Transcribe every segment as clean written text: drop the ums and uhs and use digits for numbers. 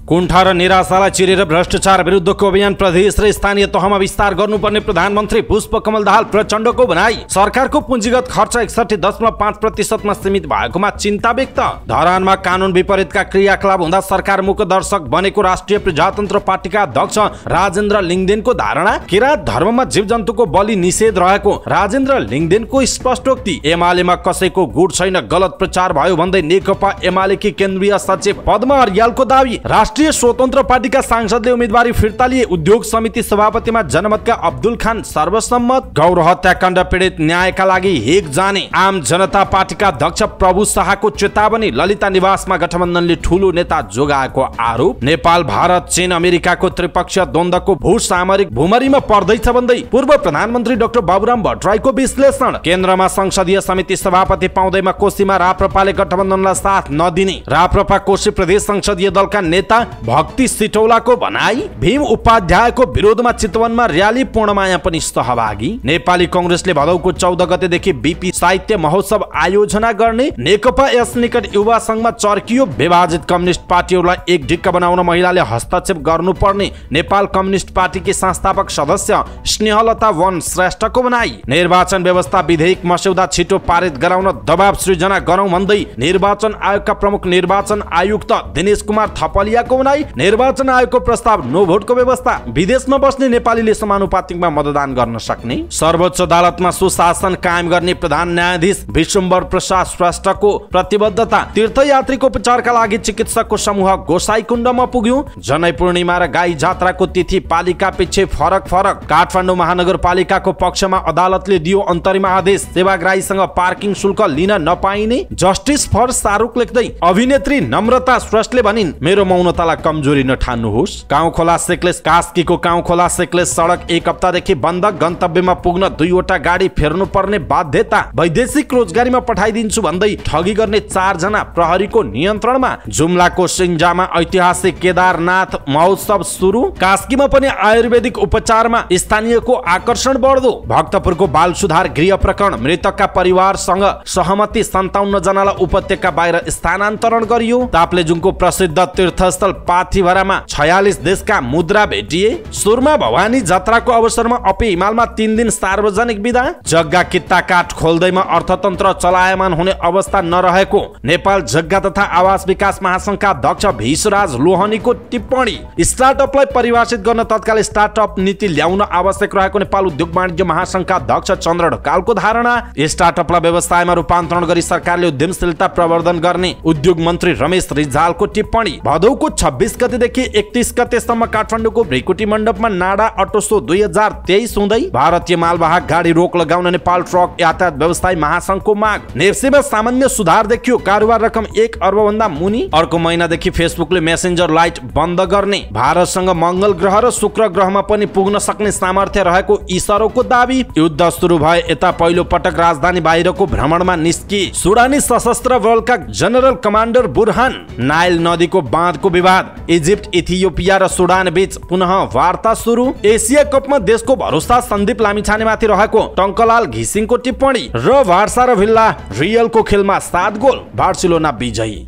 कुण्ठा र निराशालाई चिरेर भ्रष्टाचार विरुद्धको अभियान प्रदेश र स्थानीय तहमा विस्तार गर्नुपर्ने प्रधानमन्त्री पुष्पकमल दाहाल प्रचण्डको भनाई। सरकारको पुँजीगत खर्च 61.5% मा सीमित भएकोमा चिन्ता व्यक्त। धरानमा कानुन विपरीतका क्रियाकलाप हुँदा सरकार मुखदर्शक बनेको राष्ट्रिय प्रजातन्त्र पार्टीका अध्यक्ष राजेन्द्र लिङदेनको धारणा। किराँत धर्ममा जीवजन्तुको बलि निषेध रहेको राजेन्द्र लिङदेनको स्पष्टोक्ति। एमालेमा कसैको गुट छैन, गलत प्रचार भयो भन्दै नेकपा एमालेकी केन्द्रीय सचिव पद्मा अर्यालको दावी। राष्ट्रिय स्वतन्त्र पार्टीका सांसदले उम्मेदवारी फिर्ता लिए। उद्योग समिति सभापतिमा जनमतका अब्दुल खान सर्वसम्मत। गौर हत्याकाण्ड पीडित न्यायका लागि हेग जाने। आम जनता पार्टीका अध्यक्ष प्रभु शाहको चेतावनी। ललिता निवासमा गठबन्धनले ठूलो नेता जोगाएको आरोप। नेपाल भारत चीन अमेरिकाको त्रिपक्षीय द्वन्द्वको भूसामरिक भूमरीमा पर्दैछ भन्दै पूर्व प्रधानमन्त्री डाक्टर बाबुराम भट्टराईको विश्लेषण। केन्द्रमा संसदीय समिति सभापति पाउँदैमा कोशीमा राप्रपाले गठबन्धनलाई साथ नदिने। राप्रपा कोशी प्रदेश संसदीय दलका नेता भक्ति सिटौलाको भनाई। भीम उपाध्यायको विरोधमा चितवनमा र्याली, पूर्णमाया पनि सहभागी। नेपाली कंग्रेसले भदौको 14 गतेदेखि बीपी साहित्य महोत्सव आयोजना गर्ने। नेकपा यस निकट युवा संघमा चर्कियो। विभाजित कम्युनिस्ट पार्टीहरूलाई एक ढिक्का बनाउन महिलाले हस्तक्षेप गर्नुपर्ने नेपाल कम्युनिस्ट पार्टीकी संस्थापक सदस्य स्नेहलता वन श्रेष्ठको भनाई। निर्वाचन व्यवस्था विधेयक मस्यौदा छिटो पारित गराउन दबाव सृजना गरौं भन्दै निर्वाचन आयोगका प्रमुख निर्वाचन आयुक्त दिनेश कुमार थपलियाको भनाई। निर्वाचन आयोगको प्रस्ताव नो भोटको व्यवस्था। विदेशमा बस्ने नेपालीले समानुपातिकमा मतदान गर्न सक्ने। सर्वोच्च अदालतमा सुशासन कायम गर्ने प्रधान न्यायाधीश विश्वम्भर प्रसाद श्रेष्ठको प्रतिबद्धता। तीर्थयात्रीको उपचारका लागि चिकित्सकको समूह गोसाईकुण्डमा पुग्यो। जनै पूर्णिमा र गाई जात्राको तिथि पालिका पछि फरक फरक। काठमाडौँ महानगरपालिकाको पक्षमा अदालतले दियो अन्तरिम आदेश। सेवाग्राहीसँग पार्किङ शुल्क लिन नपाइने। जस्टिस फर शाहरुख लेख्दै अभिनेत्री नम्रता श्रेष्ठले भनिन्, मेरो मौनतालाई कमजोरी नठान्नुहोस्। काउखोला सेक्लेस कास्कीको काउखोला सेक्लेस सडक एक हप्तादेखि बन्द। गन्तव्यमा पुग्न 2 वटा गाडी फेर्नु पर्ने बाध्यता। वैदेशिक रोजगारीमा पठाइदिन्छु भन्दै ठगी गर्ने 4 जना प्रहरीको नियन्त्रणमा। जुम्लाको सिङ्जामा ऐतिहासिक केदारनाथ महोत्सव सुरु। कास्कीमा पनि आयुर्वेदिक उपचारमा स्थानीयको आकर्षण बढ्दो। भक्तपुरको बाल सुधार गृह प्रकरण। मृतकका परिवारसँग सहमति 57 जनालाई उपत्यका बाहिर स्थानान्तरण गरियो। ताप्लेजुङको प्रसिद्ध तीर्थस्थल पाथिभरामा 46 देशका मुद्रा भेटिए। सुरमा भवानी जात्राको अवसरमा अपी हिमालमा 3 दिन सार्वजनिक बिदा। जग्गा कित्ता काठ खोल्दैमा अर्थतन्त्र चलायमान हुने अवस्था नरहेको नेपाल जग्गा तथा आवास विकास महासंघका अध्यक्ष भिसराज लोहनीको टिप्पणी। स्टार्टअपलाई परिभाषित गर्न तत्काल स्टार्टअप नीति ल्याउन आवश्यक रहेको नेपाल उद्योग वाणिज्य महासंघका अध्यक्ष चन्द्र ढकालको धारणा। स्टार्टअपलाई व्यवसायमा रूपान्तरण गरी सरकारले उद्यमशीलता प्रवर्धन गर्ने उद्योग मन्त्री रमेश रिजालको टिप्पणी। भदौको 26 गतेदेखि 31 गतेसम्म काठमाडौँको भ्रिकुटी मण्डपमा नाडा अटो शो 2023 हुँदै। भारतीय मालवाहक गाडी रोक लगाउन नेपाल ट्रक यातायात व्यवसायी महासंघको माग। नेप्सेमा सामान्य सुधार देखियो। कारोबार रकम 1 अर्ब भन्दा मुनि। अर्को महिनादेखि फेसबुकले मेसेन्जर लाइट बन्द गर्ने। भारतसँग मंगल ग्रह र शुक्र ग्रहमा पनि पुग्न सक्ने सामर्थ्य रहेको इसरोको दावी। युद्ध सुरु भए यता पहिलो पटक राजधानी बाहिरको भ्रमणमा निस्किए सुडानी सशस्त्र बलका जनरल कमान्डर बुरहान। नाइल नदीको बाँधको विवाद। इजिप्ट, इथियोपिया र सुडान बीच पुनः वार्ता सुरु। एसिया कपमा देशको भरोसा सन्दीप लामिछानेमाथि रहेको टंकलाल घिसिङको टिप्पणी। र बार्सा र भिल्ला रियलको खेलमा 7 गोल। बार्सिलोना विजयी।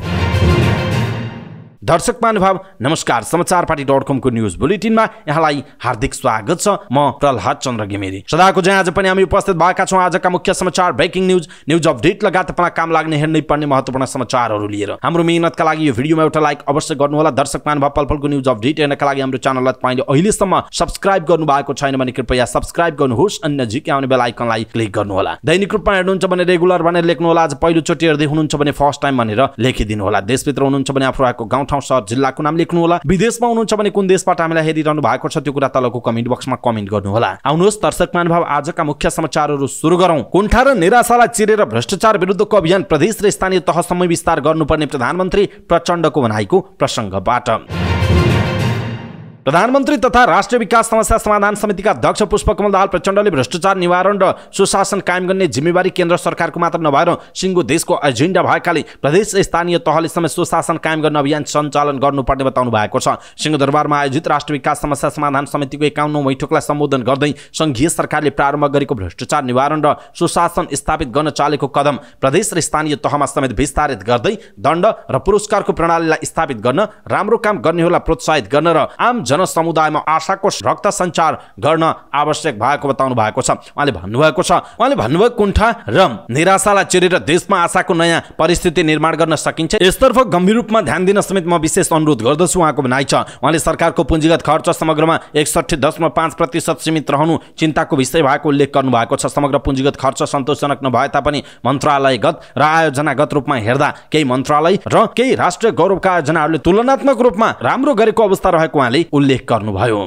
दर्शक महानुभाव नमस्कार। समाचारपाटी.com को न्यूज बुलेटिनमा यहाँलाई हार्दिक स्वागत छ। म प्रहलाद चन्द्र घिमिरे। सदाको चाहिँ आज पनि हामी उपस्थित भएका छौँ आजका मुख्य समाचार, ब्रेकिङ न्यूज अपडेट लगायत तपाईलाई काम लाग्ने हेर्नै पर्ने महत्त्वपूर्ण समाचारहरू लिएर। हाम्रो मेहनतका लागि यो भिडियोमा एउटा लाइक अवश्य गर्नुहोला। दर्शक महानुभाव पलपलको न्यूज अपडेट हेर्नका लागि हाम्रो च्यानललाई तपाईले अहिलेसम्म सब्स्क्राइब गर्नु भएको छैन भने कृपया सब्स्क्राइब गर्नुहोस्। अनि नजिकै आउने बेल आइकनलाई क्लिक गर्नुहोला। दैनिक रूपमा हेर्नुहुन्छ भने रेगुलर भनेर लेख्नुहोला। आज पहिलो चोटि हेर्दै हुनुहुन्छ भने फर्स्ट टाइम भनेर लेखिदिनु होला। देशभित्र हुनुहुन्छ भने आफू रहेको गाउँ सहर जिल्लाको नाम लेख्नु होला। विदेशमा हुनुहुन्छ भने कुन देशबाट हामीलाई हेरिरहनु भएको छ त्यो कुरा तलको कमेन्ट बक्समा कमेन्ट गर्नु होला। आउनुहोस् दर्शक महानुभाव आजका मुख्य समाचारहरू सुरु गरौँ। कुण्ठा र निराशालाई चिरेर भ्रष्टाचार विरुद्धको अभियान प्रदेश र स्थानीय तहसम्म विस्तार गर्नुपर्ने प्रधानमन्त्री प्रचण्डको भनाइको प्रसङ्गबाट। प्रधानमन्त्री तथा राष्ट्रिय विकास समस्या समाधान समितिका अध्यक्ष पुष्पकमल दाहाल प्रचण्डले भ्रष्टाचार निवारण र सुशासन कायम गर्ने जिम्मेवारी केन्द्र सरकारको मात्र नभएर सिङ्गो देशको एजेन्डा भएकाले प्रदेश स्थानीय तहले समेत सुशासन कायम गर्ने अभियान सञ्चालन गर्नुपर्ने बताउनु भएको छ। सिंहदरबारमा आयोजित राष्ट्रिय विकास समस्या समाधान समितिको 51औं बैठकलाई सम्बोधन गर्दै संघीय सरकारले प्रारम्भ गरेको भ्रष्टाचार निवारण र सुशासन स्थापित गर्न चालेको कदम प्रदेश र स्थानीय तहमा समेत विस्तारित गर्दै दण्ड र पुरस्कारको प्रणालीलाई स्थापित गर्न, राम्रो काम गर्नेहरूलाई प्रोत्साहित गर्न र आम समुदायमा आशाको रक्त सञ्चार गर्न आवश्यक भएको बताउनु भएको छ। उहाँले भन्नुभयो कुण्ठा र निराशालाई चिरेर देशमा आशाको नयाँ परिस्थिति निर्माण गर्न सकिन्छ, यसतर्फ गम्भीर रूपमा ध्यान दिन समेत म विशेष अनुरोध गर्दछु उहाँको भनाइ छ। उहाँले सरकारको पुँजीगत खर्च समग्रमा 61.5% सीमित रहनु चिन्ताको विषय भएको उल्लेख गर्नु भएको छ। समग्र पुँजीगत खर्च सन्तोषजनक नभए तापनि मन्त्रालयगत र आयोजनागत रूपमा हेर्दा केही मन्त्रालय र केही राष्ट्रिय गौरवका आयोजनाहरूले तुलनात्मक रूपमा राम्रो गरेको अवस्था रहेको उहाँले उल्लेख गर्नुभयो।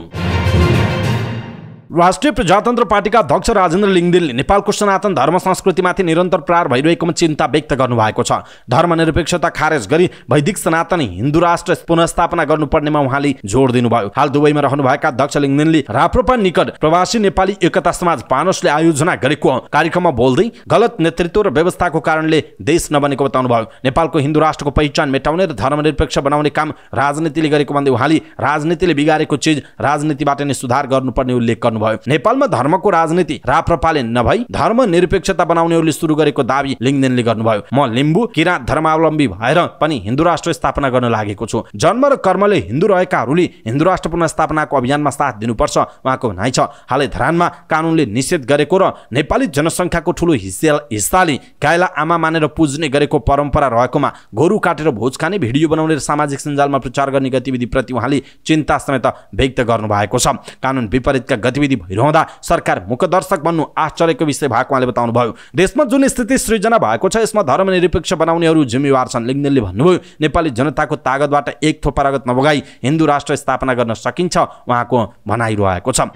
राष्ट्रिय प्रजातन्त्र पार्टीका अध्यक्ष राजेन्द्र लिङदेनले नेपालको सनातन धर्म संस्कृतिमाथि निरन्तर प्रहार भइरहेकोमा चिन्ता व्यक्त गर्नुभएको छ। धर्मनिरपेक्षता खारेज गरी वैदिक सनातन हिन्दू राष्ट्र पुनर्स्थापना गर्नुपर्नेमा उहाँले जोड दिनुभयो। हाल दुबईमा रहनुभएका अध्यक्ष लिङदेनले राप्रपा निकट प्रवासी नेपाली एकता समाज पानसले आयोजना गरेको कार्यक्रममा बोल्दै गलत नेतृत्व र व्यवस्थाको कारणले देश नबनेको बताउनुभयो। नेपालको हिन्दू राष्ट्रको पहिचान मेटाउने र धर्मनिरपेक्ष बनाउने काम राजनीतिले गरेको भन्दै उहाँले राजनीतिले बिगारेको चिज राजनीतिबाट नै सुधार गर्नुपर्ने उल्लेख गर्नु। नेपालमा धर्मको राजनीति राप्रपाले नभई धर्मनिरपेक्षता बनाउनेहरूले सुरु गरेको दावी लिङदेनले गर्नुभयो। म लिम्बू किराँत धर्मावलम्बी भएर पनि हिन्दू राष्ट्र स्थापना गर्न लागेको छु। जन्म र कर्मले हिन्दू रहेकाहरूले हिन्दू राष्ट्र पुनर्स्थापनाको अभियानमा साथ दिनुपर्छ उहाँको भनाइ छ। हालै धरानमा कानुनले निषेध गरेको र नेपाली जनसङ्ख्याको ठूलो हिस्साले गाईलाई आमा मानेर पुज्ने गरेको परम्परा रहेकोमा गोरु काटेर भोज खाने, भिडियो बनाउने र सामाजिक सञ्जालमा प्रचार गर्ने गतिविधिप्रति उहाँले चिन्ता समेत व्यक्त गर्नुभएको छ। कानुन विपरीतका गतिविधि भइरहँदा सरकार मुखदर्शक बन्नु आश्चर्यको विषय भएको उहाँले बताउनुभयो। देशमा जुन स्थिति सृजना भएको छ यसमा धर्मनिरपेक्ष बनाउनेहरू जिम्मेवार छन्। लिङदेनले भन्नुभयो नेपाली जनताको तागतबाट एक थोपा रगत नबगाई हिन्दू राष्ट्र स्थापना गर्न सकिन्छ उहाँको भनाइरहेको छ।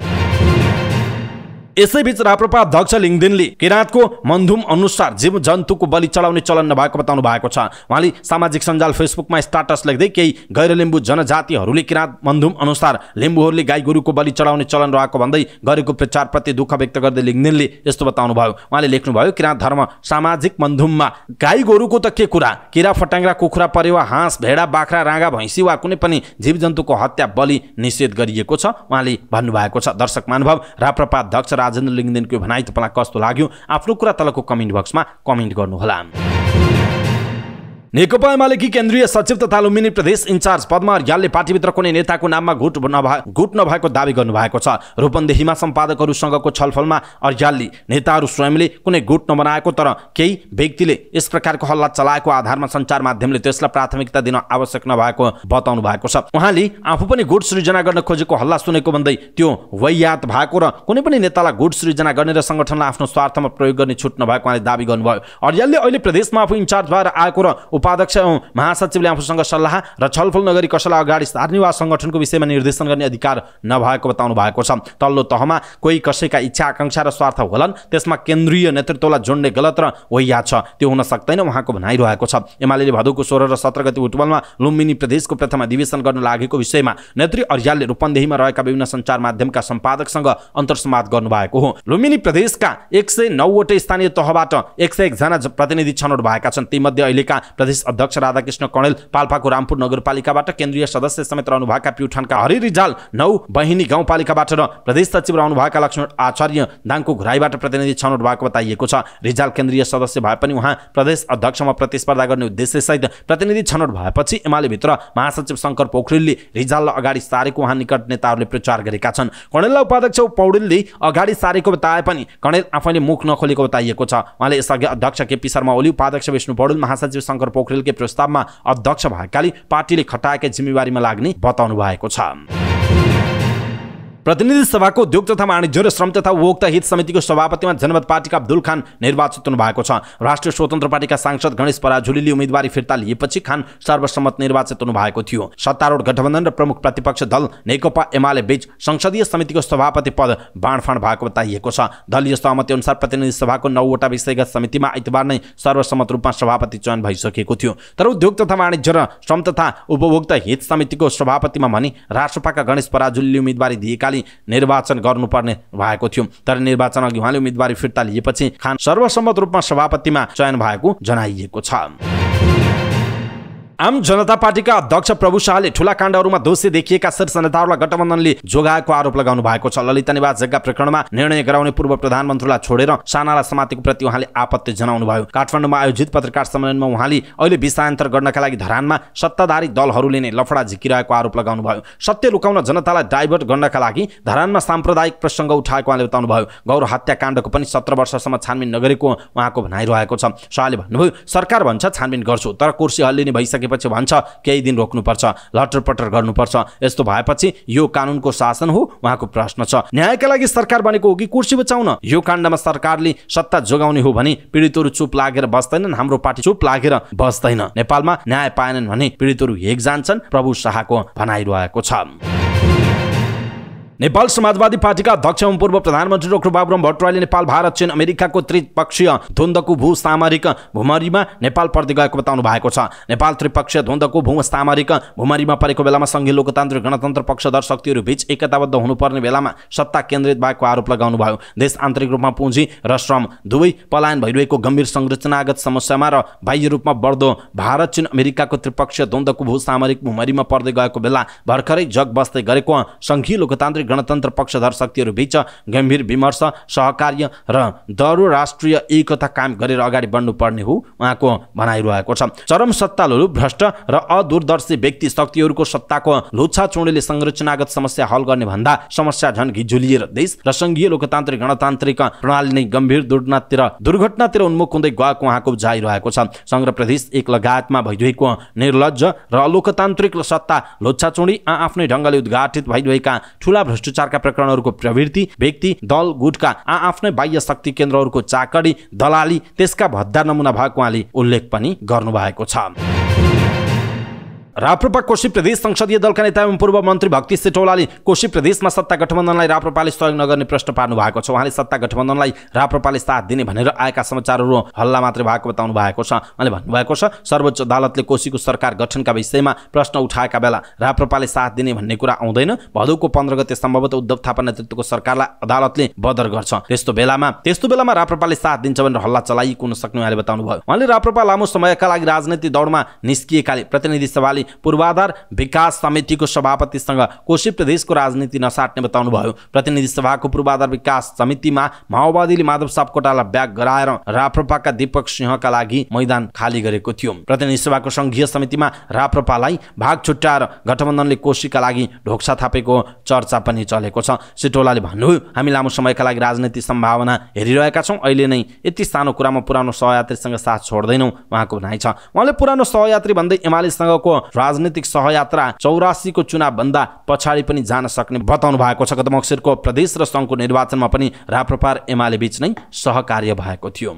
यसैबीच राप्रपा अध्यक्ष लिङदेनले किराँतको मनधुम अनुसार जीव जन्तुको बलि चढाउने चलन नभएको बताउनु भएको छ। उहाँले सामाजिक सञ्जाल फेसबुकमा स्टाटस लेख्दै केही गैर लिम्बू जनजातिहरूले किराँत मनधुम अनुसार लिम्बूहरूले गाई गोरुको बलि चढाउने चलन रहेको भन्दै गरेको प्रचारप्रति दुःख व्यक्त गर्दै लिङदेनले यस्तो बताउनुभयो। उहाँले लेख्नुभयो किराँत धर्म सामाजिक मनधुममा गाई गोरुको त के कुरा, किरा फट्याङ्ग्रा कुखुरा परेवा हाँस भेडा बाख्रा राँगा भैँसी वा कुनै पनि जीव जन्तुको हत्या बलि निषेध गरिएको छ उहाँले भन्नुभएको छ। दर्शक महानुभाव, राप्रपा अध्यक्ष राजेन्द्र लिङदेनको भनाइ तपाईलाई कस्तो लाग्यो आफ्नो कुरा तलको कमेन्ट बक्समा कमेन्ट गर्नुहोला। नेकपा एमालेकी केन्द्रीय सचिव तथा लुम्बिनी प्रदेश इन्चार्ज पद्मा अर्यालले पार्टीभित्र कुनै नेताको नाममा गुट नभएको दावी गर्नुभएको छ। रूपन्देहीमा सम्पादकहरूसँगको छलफलमा अर्यालले नेताहरू स्वयंले कुनै गुट नबनाएको तर केही व्यक्तिले यस प्रकारको हल्ला चलाएको आधारमा सञ्चार माध्यमले त्यसलाई प्राथमिकता दिन आवश्यक नभएको बताउनु भएको छ। उहाँले आफू पनि गुट सृजना गर्न खोजेको हल्ला सुनेको भन्दै त्यो वैयात भएको र कुनै पनि नेतालाई गुट सृजना गर्ने र संगठनलाई आफ्नो स्वार्थमा प्रयोग गर्ने छुट नभएको उहाँले दावी गर्नुभयो। अर्यालले अहिले प्रदेशमा आफू इन्चार्ज भएर आएको र उपाध्यक्ष एवं महासचिवले आफूसँग सल्लाह र छलफल नगरी कसैलाई अगाडि सार्ने वा संगठनको विषयमा निर्देशन गर्ने अधिकार नभएको बताउनु भएको छ। तल्लो तहमा कोही कसैका इच्छा आकांक्षा र स्वार्थ होलान्, त्यसमा केन्द्रीय नेतृत्वलाई जोड्ने गलत र वैया छ, त्यो हुन सक्दैन उहाँको भनाइरहेको छ। एमाले भदौको 16 र 17 गते बुटवलमा लुम्बिनी प्रदेशको प्रथम अधिवेशन गर्न लागेको विषयमा नेत्री अर्यालले रूपन्देहीमा रहेका विभिन्न सञ्चार माध्यमका सम्पादकसँग अन्तर्संवाद गर्नुभएको हो। लुम्बिनी प्रदेशका 109 वटै स्थानीय तहबाट 101 जना प्रतिनिधि छनौट भएका छन्। तीमध्ये अहिलेका प्रदेश अध्यक्ष राधाकृष्ण कणेल पाल्पाको रामपुर नगरपालिकाबाट, केन्द्रीय सदस्य समेत रहनुभएका प्युठानका हरि रिजाल 9 बहिनी गाउँपालिकाबाट र प्रदेश सचिव रहनुभएका लक्ष्मण आचार्य दाङको घुराईबाट प्रतिनिधि छनौट भएको बताइएको छ। रिजाल केन्द्रीय सदस्य भए पनि उहाँ प्रदेश अध्यक्षमा प्रतिस्पर्धा गर्ने उद्देश्यसहित प्रतिनिधि छनौट भएपछि एमाले भित्र महासचिव शङ्कर पोखरेलले रिजाललाई अगाडि सारेको उहाँ निकट नेताहरूले प्रचार गरेका छन्। कणेललाई उपाध्यक्ष पौडेलले अगाडि सारेको बताए पनि कणेल आफैले मुख नखोलेको बताइएको छ। उहाँले यसअघि अध्यक्ष केपी शर्मा ओली, उपाध्यक्ष विष्णु पौडेल, महासचिव शङ्कर पोखरेलकै प्रस्तावमा अध्यक्ष भएकाले पार्टीले खटाएकै जिम्मेवारीमा लाग्ने बताउनु भएको छ। प्रतिनिधि सभाको उद्योग तथा वाणिज्य र श्रम तथा उपभोक्ता हित समितिको सभापतिमा जनमत पार्टीका अब्दुल खान निर्वाचित हुनुभएको छ। राष्ट्रिय स्वतन्त्र पार्टीका सांसद गणेश पराजुलीले उम्मेदवारी फिर्ता लिएपछि खान सर्वसम्मत निर्वाचित हुनुभएको थियो। सत्तारूढ गठबन्धन र प्रमुख प्रतिपक्ष दल नेकपा एमाले बीच संसदीय समितिको सभापति पद बाँडफाँड भएको बताइएको छ। दलीय सहमति अनुसार प्रतिनिधि सभाको 9वटा विषयगत समितिमा आइतबार नै सर्वसम्मत रूपमा सभापति चयन भइसकेको थियो। तर उद्योग तथा वाणिज्य र श्रम तथा उपभोक्ता हित समितिको सभापतिमा भने राष्ट्रपाका गणेश पराजुलीले उम्मेदवारी दिएकाले निर्वाचन गर्नुपर्ने भएको थियो। तर निर्वाचन अघि उहाँले उम्मेदवारी फिर्ता लिएपछि खान सर्वसम्मत रूपमा सभापतिमा चयन भएको जनाइएको छ। आम जनता पार्टीका अध्यक्ष प्रभु शाहले ठूला काण्डहरूमा दोषी देखिएका शीर्ष नेताहरूलाई गठबन्धनले जोगाएको आरोप लगाउनु भएको छ। ललिता निवास जग्गा प्रकरणमा निर्णय गराउने पूर्व प्रधानमन्त्रीलाई छोडेर सानालाई समातेको प्रति उहाँले आपत्ति जनाउनु भयो। काठमाडौँमा आयोजित पत्रकार सम्मेलनमा उहाँले अहिले विषयान्तर गर्नका लागि धरानमा सत्ताधारी दलहरूले नै लफडा झिकिरहेको आरोप लगाउनु भयो। सत्य लुकाउन जनतालाई डाइभर्ट गर्नका लागि धरानमा साम्प्रदायिक प्रसङ्ग उठाएको उहाँले बताउनु भयो। गौर हत्या काण्डको पनि 17 वर्षसम्म छानबिन नगरेको उहाँको भनाइरहेको छ। शाहले भन्नुभयो, सरकार भन्छ छानबिन गर्छु, तर कुर्सी हल्लिने भइसकेपछि भन्छ केही दिन रोक्नुपर्छ, लटरपटर गर्नुपर्छ। यस्तो भएपछि यो कानुनको शासन हो? उहाँको प्रश्न छ। न्यायका लागि सरकार बनेको हो कि कुर्सी बचाउन? यो काण्डमा सरकारले सत्ता जोगाउने हो भने पीडितहरू चुप लागेर बस्दैनन्, हाम्रो पार्टी चुप लागेर बस्दैन। नेपालमा न्याय पाएनन् भने पीडितहरू हेग जान्छन्, प्रभु शाहको भनाइरहेको छ। नेपाल समाजवादी पार्टीका अध्यक्ष एवं पूर्व प्रधानमन्त्री डाक्टर बाबुराम भट्टराईले नेपाल भारत चीन अमेरिकाको त्रिपक्षीय द्वन्द्वको भूसामरिक भूमरीमा नेपाल पर्दै गएको बताउनु भएको छ। नेपाल त्रिपक्षीय द्वन्द्वको भूसामरिक भूमरीमा परेको बेलामा संघीय लोकतान्त्रिक गणतन्त्र पक्षधर शक्तिहरू बीच एकताबद्ध हुनुपर्ने बेलामा सत्ता केन्द्रित भएको आरोप लगाउनु भयो। देश आन्तरिक रूपमा पुँजी र श्रम दुवै पलायन भइरहेको गम्भीर संरचनागत समस्यामा र बाह्य रूपमा बढ्दो भारत चीन अमेरिकाको त्रिपक्षीय द्वन्द्वको भूसामरिक भूमरीमा पर्दै गएको बेला भर्खरै जग बस्दै गरेको संघीय लोकतान्त्रिक गणतन्त्र पक्षधर शक्तिहरू बीच गम्भीर विमर्श, सहकार्य र दह्रो राष्ट्रिय एकता कायम गरेर अगाडि बढ्नुपर्ने हो उहाँको भनाइरहेको छ। चरम सत्तालु, भ्रष्ट र अदूरदर्शी व्यक्ति शक्तिहरूको सत्ताको लुच्छाचुँडीले संरचनागत समस्या हल गर्ने भन्दा समस्या झन् घिजुलिएर देश र संघीय लोकतान्त्रिक गणतान्त्रिक प्रणाली नै गम्भीर दुर्घटनातिर उन्मुख हुँदै गएको उहाँको बुझाइरहेको छ। संघ र प्रदेश एक लगायतमा भइरहेको निर्लज्ज र अलोकतान्त्रिक सत्ता लुच्छाचुँडी आफ्नै ढङ्गले उद्घाटित भइरहेका ठूला भ्रष्टाचारका प्रकरणहरूको प्रवृत्ति, व्यक्ति, दल, गुटका आफ्नै बाह्य शक्ति केन्द्रहरूको चाकडी, दलाली त्यसका भद्दा नमुना भएको उहाँले उल्लेख पनि गर्नुभएको छ। राप्रपा कोशी प्रदेश संसदीय दलका नेता एवं पूर्व मन्त्री भक्ति सेटौलाले कोशी प्रदेशमा सत्ता गठबन्धनलाई राप्रपाले सहयोग नगर्ने प्रश्न पार्नु भएको छ। उहाँले सत्ता गठबन्धनलाई राप्रपाले साथ दिने भनेर आएका समाचारहरू हल्ला मात्रै भएको बताउनु भएको छ। उहाँले भन्नुभएको छ, सर्वोच्च अदालतले कोशीको सरकार गठनका विषयमा प्रश्न उठाएका बेला राप्रपाले साथ दिने भन्ने कुरा आउँदैन। भदौको 15 गते सम्भवतः उद्धव थापा नेतृत्वको सरकारलाई अदालतले बदर गर्छ। त्यस्तो बेलामा राप्रपाले साथ दिन्छ भनेर हल्ला चलाइएको हुन सक्ने उहाँले बताउनु भयो। उहाँले राप्रपा लामो समयका लागि राजनीतिक दौडमा निस्किएकाले प्रतिनिधि सभाले पूर्वाधार विकास समितिको सभापतिसँग कोशी प्रदेशको राजनीति नसाट्ने बताउनु भयो। प्रतिनिधि सभाको पूर्वाधार विकास समितिमा माओवादीले माधव सापकोटालाई ब्याग गराएर राप्रपाका दीपक सिंहका लागि मैदान खाली गरेको थियो। प्रतिनिधि सभाको संघीय समितिमा राप्रपालाई भाग छुट्याएर गठबन्धनले कोशीका लागि ढोक्सा थापेको चर्चा पनि चलेको छ। सिटौलाले भन्नुभयो, हामी लामो समयका लागि राजनीतिक सम्भावना हेरिरहेका छौँ। अहिले नै यति सानो कुरामा पुरानो सहयात्रीसँग साथ छोड्दैनौँ उहाँको भनाइ छ। उहाँले पुरानो सहयात्री भन्दै एमालेसँगको राजनीतिक सहयात्रा 84 को चुनाव भन्दा पछाडि पनि जान सक्ने बताउनु भएको छ। गत मक्सिरको प्रदेश र संघको निर्वाचनमा पनि राप्रपा एमाले बीच नै सहकार्य भएको थियो।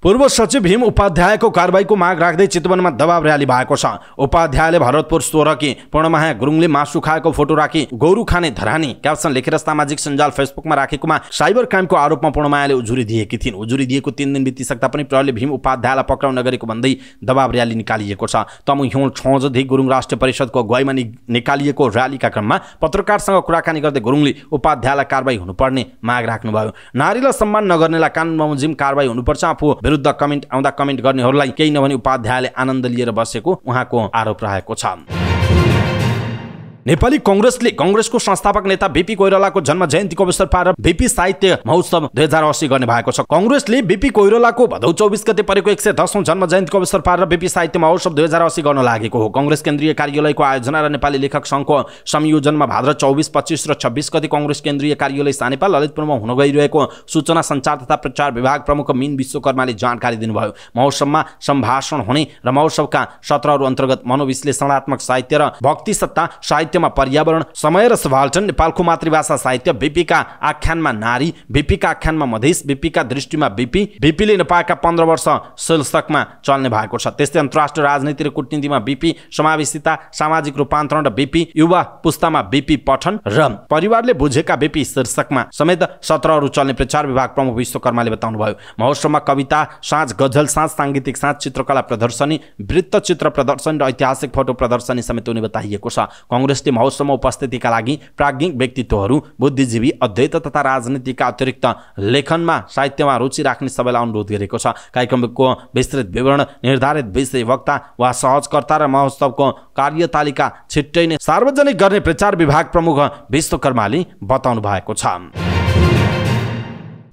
पूर्व सचिव भीम उपाध्यायको कारबाहीको माग राख्दै चितवनमा दबाव र्याली भएको छ। उपाध्यायले भरतपुर 16 की पूर्णमाया गुरुङले मासु खाएको फोटो राखी गोरु खाने धरानी क्याप्सन लेखेर सामाजिक सञ्जाल फेसबुकमा राखेकोमा साइबर क्राइमको आरोपमा पूर्णमायाले उजुरी दिएकी थिइन्। उजुरी दिएको 3 दिन बितिसक्दा पनि प्रहरीले भीम उपाध्यायलाई पक्राउ नगरेको भन्दै दबाव र्याली निकालिएको छ। तमुहिउँ छोजधी गुरुङ राष्ट्रिय परिषदको अगुवाईमा निकालिएको र्यालीका क्रममा पत्रकारसँग कुराकानी गर्दै गुरुङले उपाध्यायलाई कारबाही हुनुपर्ने माग राख्नुभयो। नारीलाई सम्मान नगर्नेलाई कानुन बमोजिम कारबाही हुनुपर्छ। आफू विरुद्ध कमेन्ट आउँदा कमेन्ट गर्नेहरूलाई केही नभनी उपाध्यायले आनन्द लिएर बसेको उहाँको आरोप रहेको छ। नेपाली कांग्रेसले कांग्रेसको संस्थापक नेता बीपी कोइरालाको जन्म जयन्तीको अवसर पारेर बीपी साहित्य महोत्सव 2080 गर्ने भएको छ। कांग्रेसले बीपी कोइरालाको भदौ 24 गते परेको 110औं जन्म जयन्तीको अवसर पारेर बीपी साहित्य महोत्सव 2080 गर्न लागेको हो। कांग्रेस केन्द्रीय कार्यालयको आयोजना र नेपाली लेखक संघको संयोजनमा भाद्र 24, 25 र 26 गते कांग्रेस केन्द्रीय कार्यालय सानेपा ललितपुरमा हुन गइरहेको सूचना सञ्चार तथा प्रचार विभाग प्रमुख मीन विश्वकर्माले जानकारी दिनुभयो। महोत्सवमा सम्भाषण हुने र महोत्सवका सत्रहरू अन्तर्गत मनोविश्लेषणात्मक साहित्य र भक्ति सत्ता साहित्य साहित्यमा पर्यावरण, समय र सबाल्टन, नेपालको मातृभाषा साहित्य, बीपीका आख्यानमा नारी, बीपीका आख्यानमा मधेस, बीपीका दृष्टिमा बीपी, बीपीले नपाएका 15 वर्ष शीर्षकमा चल्ने भएको छ। त्यस्तै अन्तर्राष्ट्रिय राजनीति र कूटनीतिमा बीपी, समावेशिता, सामाजिक रूपान्तरण र बीपी, युवा पुस्तामा बीपी पठन र परिवारले बुझेका बीपी शीर्षकमा समेत सत्रहरू चल्ने प्रचार विभाग प्रमुख विश्वकर्माले बताउनुभयो। महोत्सवमा कविता साँझ, गजल साँझ, सांगीतिक साँझ, चित्रकला प्रदर्शनी, वृत्तचित्र प्रदर्शनी र ऐतिहासिक फोटो प्रदर्शनी समेत हुने बताइएको छ। कांग्रेसले महोत्सवमा उपस्थितिका लागि प्राज्ञिक व्यक्तित्वहरू, बुद्धिजीवी, अध्येता तथा राजनीतिका अतिरिक्त लेखनमा, साहित्यमा रुचि राख्ने सबैलाई अनुरोध गरेको छ। कार्यक्रमको विस्तृत विवरण, निर्धारित विषय वक्ता वा सहजकर्ता र महोत्सवको कार्यतालिका छिट्टै नै सार्वजनिक गर्ने प्रचार विभाग प्रमुख विश्वकर्माले बताउनु भएको छ।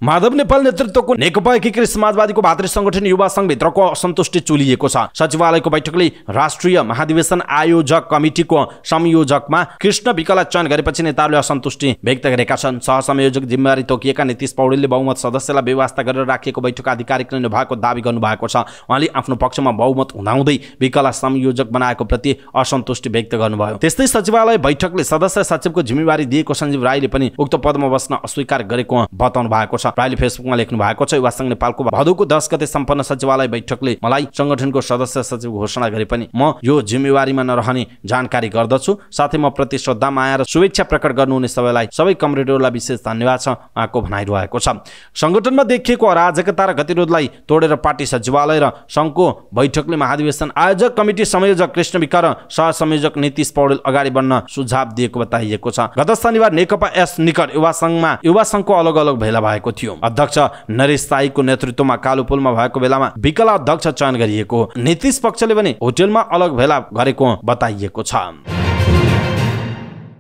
माधव नेपाल नेतृत्वको नेकपा एकीकृत समाजवादीको भातृ संगठन युवा संघभित्रको असन्तुष्टि चुलिएको छ। सचिवालयको बैठकले राष्ट्रिय महाधिवेशन आयोजक कमिटीको संयोजकमा कृष्ण विकलाई चयन गरेपछि नेताहरूले असन्तुष्टि व्यक्त गरेका छन्। सहसंयोजक जिम्मेवारी तोकिएका नीतिश पौडेलले बहुमत सदस्यलाई व्यवस्था गरेर राखिएको बैठक आधिकारिक नै नभएको दावी गर्नुभएको छ। उहाँले आफ्नो पक्षमा बहुमत हुँदाहुँदै विकलाई संयोजक बनाएको प्रति असन्तुष्टि व्यक्त गर्नुभयो। त्यस्तै सचिवालय बैठकले सदस्य सचिवको जिम्मेवारी दिएको सञ्जीव राईले पनि उक्त पदमा बस्न अस्वीकार गरेको बताउनु भएको छ। राईले फेसबुकमा लेख्नु भएको छ, युवा संघ नेपालको भदौको 10 गते सम्पन्न सचिवालय बैठकले मलाई संगठनको सदस्य सचिव घोषणा गरे पनि म यो जिम्मेवारीमा नरहने जानकारी गर्दछु। साथै म प्रति श्रद्धा, माया र शुभेच्छा प्रकट गर्नुहुने सबै कमरेडरलाई विशेष धन्यवाद छ उहाँको भनाइरहेको छ। संगठनमा देखिएको अराजकता र गतिरोधलाई तोडेर पार्टी सचिवालय र संघको बैठकले महाधिवेशन आयोजक कमिटी संयोजक कृष्ण विक र सहसंयोजक नीतिश पौडेल अगाडि बढ्न सुझाव दिएको बताइएको छ। गत शनिबार नेकपा एस निकट युवा संघको अलग अलग भेला भएको थियो। अध्यक्ष नरेश साईको नेतृत्वमा कालुपुलमा भएको बेलामा विकला अध्यक्ष चयन गरिएको हो। नीतिश पक्षले पनि होटलमा अलग भेला गरेको बताइएको छ।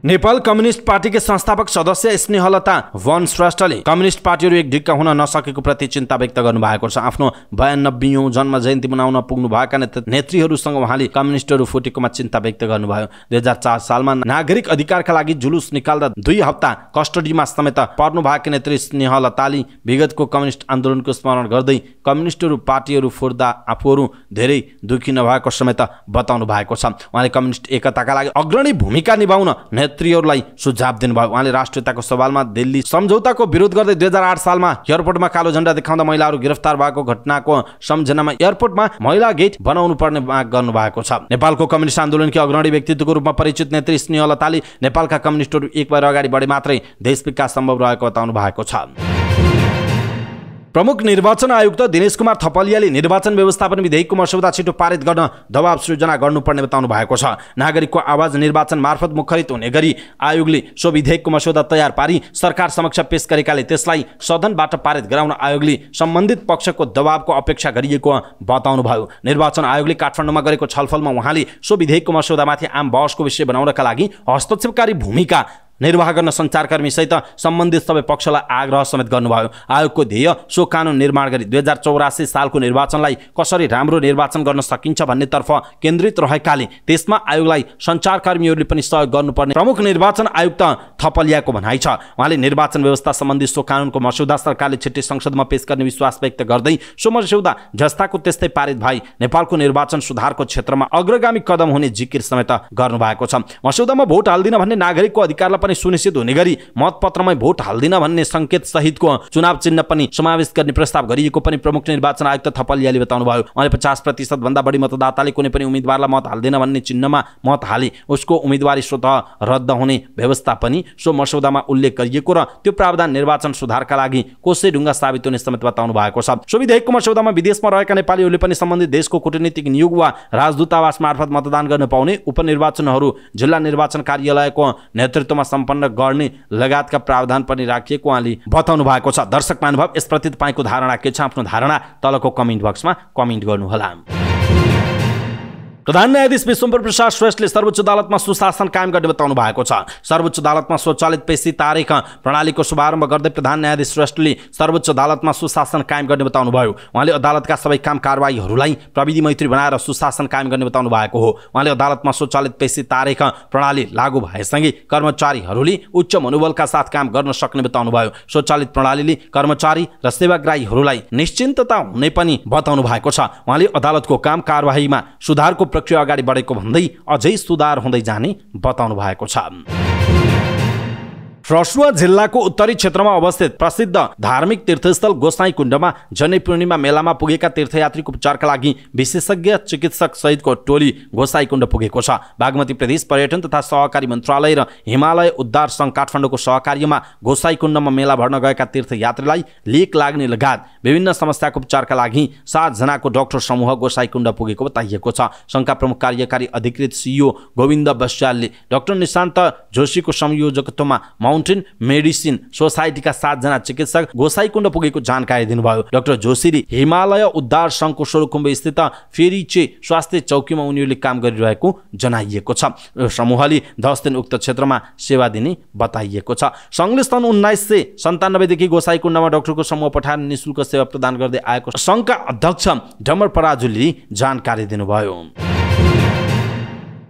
नेपाल कम्युनिस्ट पार्टीका संस्थापक सदस्य स्नेहलता वन श्रेष्ठले कम्युनिस्ट पार्टीहरू एक ढिक्का हुन नसकेको प्रति चिन्ता व्यक्त गर्नुभएको छ। आफ्नो 92औं जन्म जयन्ती मनाउन पुग्नु भएका नेत्रीहरूसँग उहाँले कम्युनिस्टहरू फुटेकोमा चिन्ता व्यक्त गर्नुभयो। 2004 सालमा नागरिक अधिकारका लागि जुलुस निकाल्दा 2 हप्ता कस्टडीमा समेत पर्नु भएका नेत्री स्नेहलताले विगतको कम्युनिस्ट आन्दोलनको स्मरण गर्दै कम्युनिस्टहरू पार्टीहरू फुट्दा आफूहरू धेरै दुखी नभएको समेत बताउनु भएको छ। उहाँले कम्युनिस्ट एकताका लागि अग्रणी भूमिका निभाउन नेत्रीहरूलाई सुझाव दिनुभयो। उहाँले राष्ट्रियताको सवालमा दिल्ली सम्झौताको विरोध गर्दै 2008 सालमा एयरपोर्टमा कालो झण्डा देखाउँदा महिलाहरू गिरफ्तार भएको घटनाको सम्झनामा एयरपोर्टमा महिला गेट बनाउनु पर्ने माग गर्नुभएको छ। नेपालको कम्युनिस्ट आन्दोलनकी अग्रणी व्यक्तित्वको रूपमा परिचित नेत्री स्नेहलताले नेपालका कम्युनिस्टहरू एक भएर अगाडि बढे मात्रै देश विकास सम्भव रहेको बताउनु भएको छ। प्रमुख निर्वाचन आयुक्त दिनेश कुमार थपलियाले निर्वाचन व्यवस्थापन विधेयकको मस्यौदा छिटो पारित गर्न दबाव सृजना गर्नुपर्ने बताउनु भएको छ। नागरिकको आवाज निर्वाचन मार्फत मुखरित हुने गरी आयोगले सो विधेयकको मस्यौदा तयार पारी सरकार समक्ष पेश गरेकाले त्यसलाई सदनबाट पारित गराउन आयोगले सम्बन्धित पक्षको दबावको अपेक्षा गरिएको बताउनुभयो। निर्वाचन आयोगले काठमाडौँमा गरेको छलफलमा उहाँले सो विधेयकको मस्यौदामाथि आम बहसको विषय बनाउनका लागि हस्तक्षेपकारी भूमिका निर्वाह गर्न सञ्चारकर्मी सहित सम्बन्धित सबै पक्षलाई आग्रह समेत गर्नुभयो। आयोगको ध्येय सो कानुन निर्माण गरी 2084 सालको निर्वाचनलाई कसरी राम्रो निर्वाचन गर्न सकिन्छ भन्नेतर्फ केन्द्रित रहेकाले त्यसमा आयोगलाई सञ्चारकर्मीहरूले पनि सहयोग गर्नुपर्ने प्रमुख निर्वाचन आयुक्त थपलियाको भनाइ छ। उहाँले निर्वाचन व्यवस्था सम्बन्धी सो कानुनको मस्यौदा सरकारले छिट्टै संसदमा पेश गर्ने विश्वास व्यक्त गर्दै सो मस्यौदा जस्ताको त्यस्तै पारित भई नेपालको निर्वाचन सुधारको क्षेत्रमा अग्रगामी कदम हुने जिकिर समेत गर्नुभएको छ। मस्यौदामा भोट हाल्दिन भन्ने नागरिकको अधिकारलाई पनि सुनिश्चित हुने गरी मतपत्रमै भोट हाल्दिन भन्ने संकेत सहितको चुनाव चिन्ह पनि समावेश गर्ने प्रस्ताव गरिएको पनि प्रमुख निर्वाचन आयुक्त थपलियाले बताउनुभयो। उहाँले 50% भन्दा बढी मतदाताले कुनै पनि उम्मेदवारलाई मत हाल्दिन भन्ने चिन्हमा मत हाले उसको उम्मेदवारी स्वतः रद्द हुने व्यवस्था पनि सो मस्यौदामा उल्लेख गरिएको र त्यो प्रावधान निर्वाचन सुधारका लागि कोसै ढुङ्गा साबित हुने समेत बताउनु भएको छ। सो विधेयकको मस्यौदामा विदेशमा रहेका नेपालीहरूले पनि सम्बन्धित देशको कूटनीतिक नियोग वा राजदूतावास मार्फत मतदान गर्न पाउने, उपनिर्वाचनहरू जिल्ला निर्वाचन कार्यालयको नेतृत्वमा सम्पन्न गर्ने लगायतका प्रावधान पनि राखिएको उहाँले बताउनु भएको छ। दर्शक महानुभाव, यसप्रति तपाईको धारणा के छ? आफ्नो धारणा तलको कमेन्ट बक्समा कमेन्ट गर्नुहोला। प्रधान न्यायाधीश विश्वम्भर प्रसाद श्रेष्ठले सर्वोच्च अदालतमा सुशासन कायम गर्ने बताउनु भएको छ। सर्वोच्च अदालतमा स्वचालित पेशी तारिख प्रणालीको शुभारम्भ गर्दै प्रधान न्यायाधीश श्रेष्ठले सर्वोच्च अदालतमा सुशासन कायम गर्ने बताउनुभयो। उहाँले अदालतका सबै काम कारबाहीहरूलाई प्रविधि मैत्री बनाएर सुशासन कायम गर्ने बताउनु भएको हो। उहाँले अदालतमा स्वचालित पेशी तारिख प्रणाली लागू भएसँगै कर्मचारीहरूले उच्च मनोबलका साथ काम गर्न सक्ने बताउनुभयो। स्वचालित प्रणालीले कर्मचारी र सेवाग्राहीहरूलाई निश्चिन्तता हुने पनि बताउनु भएको छ। उहाँले अदालतको काम कारबाहीमा सुधारको प्रक्रिया अगाडि बढेको भन्दै अझै सुधार हुँदै जाने बताउनु भएको छ। रसुवा जिल्लाको उत्तरी क्षेत्रमा अवस्थित प्रसिद्ध धार्मिक तीर्थस्थल गोसाईकुण्डमा जनै पूर्णिमा मेलामा पुगेका तीर्थयात्रीको उपचारका लागि विशेषज्ञ चिकित्सक सहितको टोली गोसाईकुण्ड पुगेको छ। बागमती प्रदेश पर्यटन तथा सहकारी मन्त्रालय र हिमालय उद्धार सङ्घ काठमाडौँको सहकार्यमा गोसाईकुण्डमा मेला भर्न गएका तीर्थयात्रीलाई लिक लाग्ने लगायत विभिन्न समस्याको उपचारका लागि 7 जनाको डाक्टर समूह गोसाईकुण्ड पुगेको बताइएको छ। सङ्घका प्रमुख कार्यकारी अधिकृत CEO गोविन्द बस्यालले डाक्टर निशान्त जोशीको संयोजकत्वमा माउन्टेन मेडिसिन सोसाइटीका 7 जना चिकित्सक गोसाईकुण्ड पुगेको जानकारी दिनुभयो। डाक्टर जोशीले हिमालय उद्धार सङ्घको सोलुखुम्बु स्थित फेरिचे स्वास्थ्य चौकीमा उनीहरूले काम गरिरहेको जनाइएको छ। समूहले 10 दिन उक्त क्षेत्रमा सेवा दिने बताइएको छ। सङ्घले सन् 1997 देखि गोसाईकुण्डमा डाक्टरको समूह पठाएर निःशुल्क सेवा प्रदान गर्दै आएको सङ्घका अध्यक्ष डमर पराजुलीले जानकारी दिनुभयो।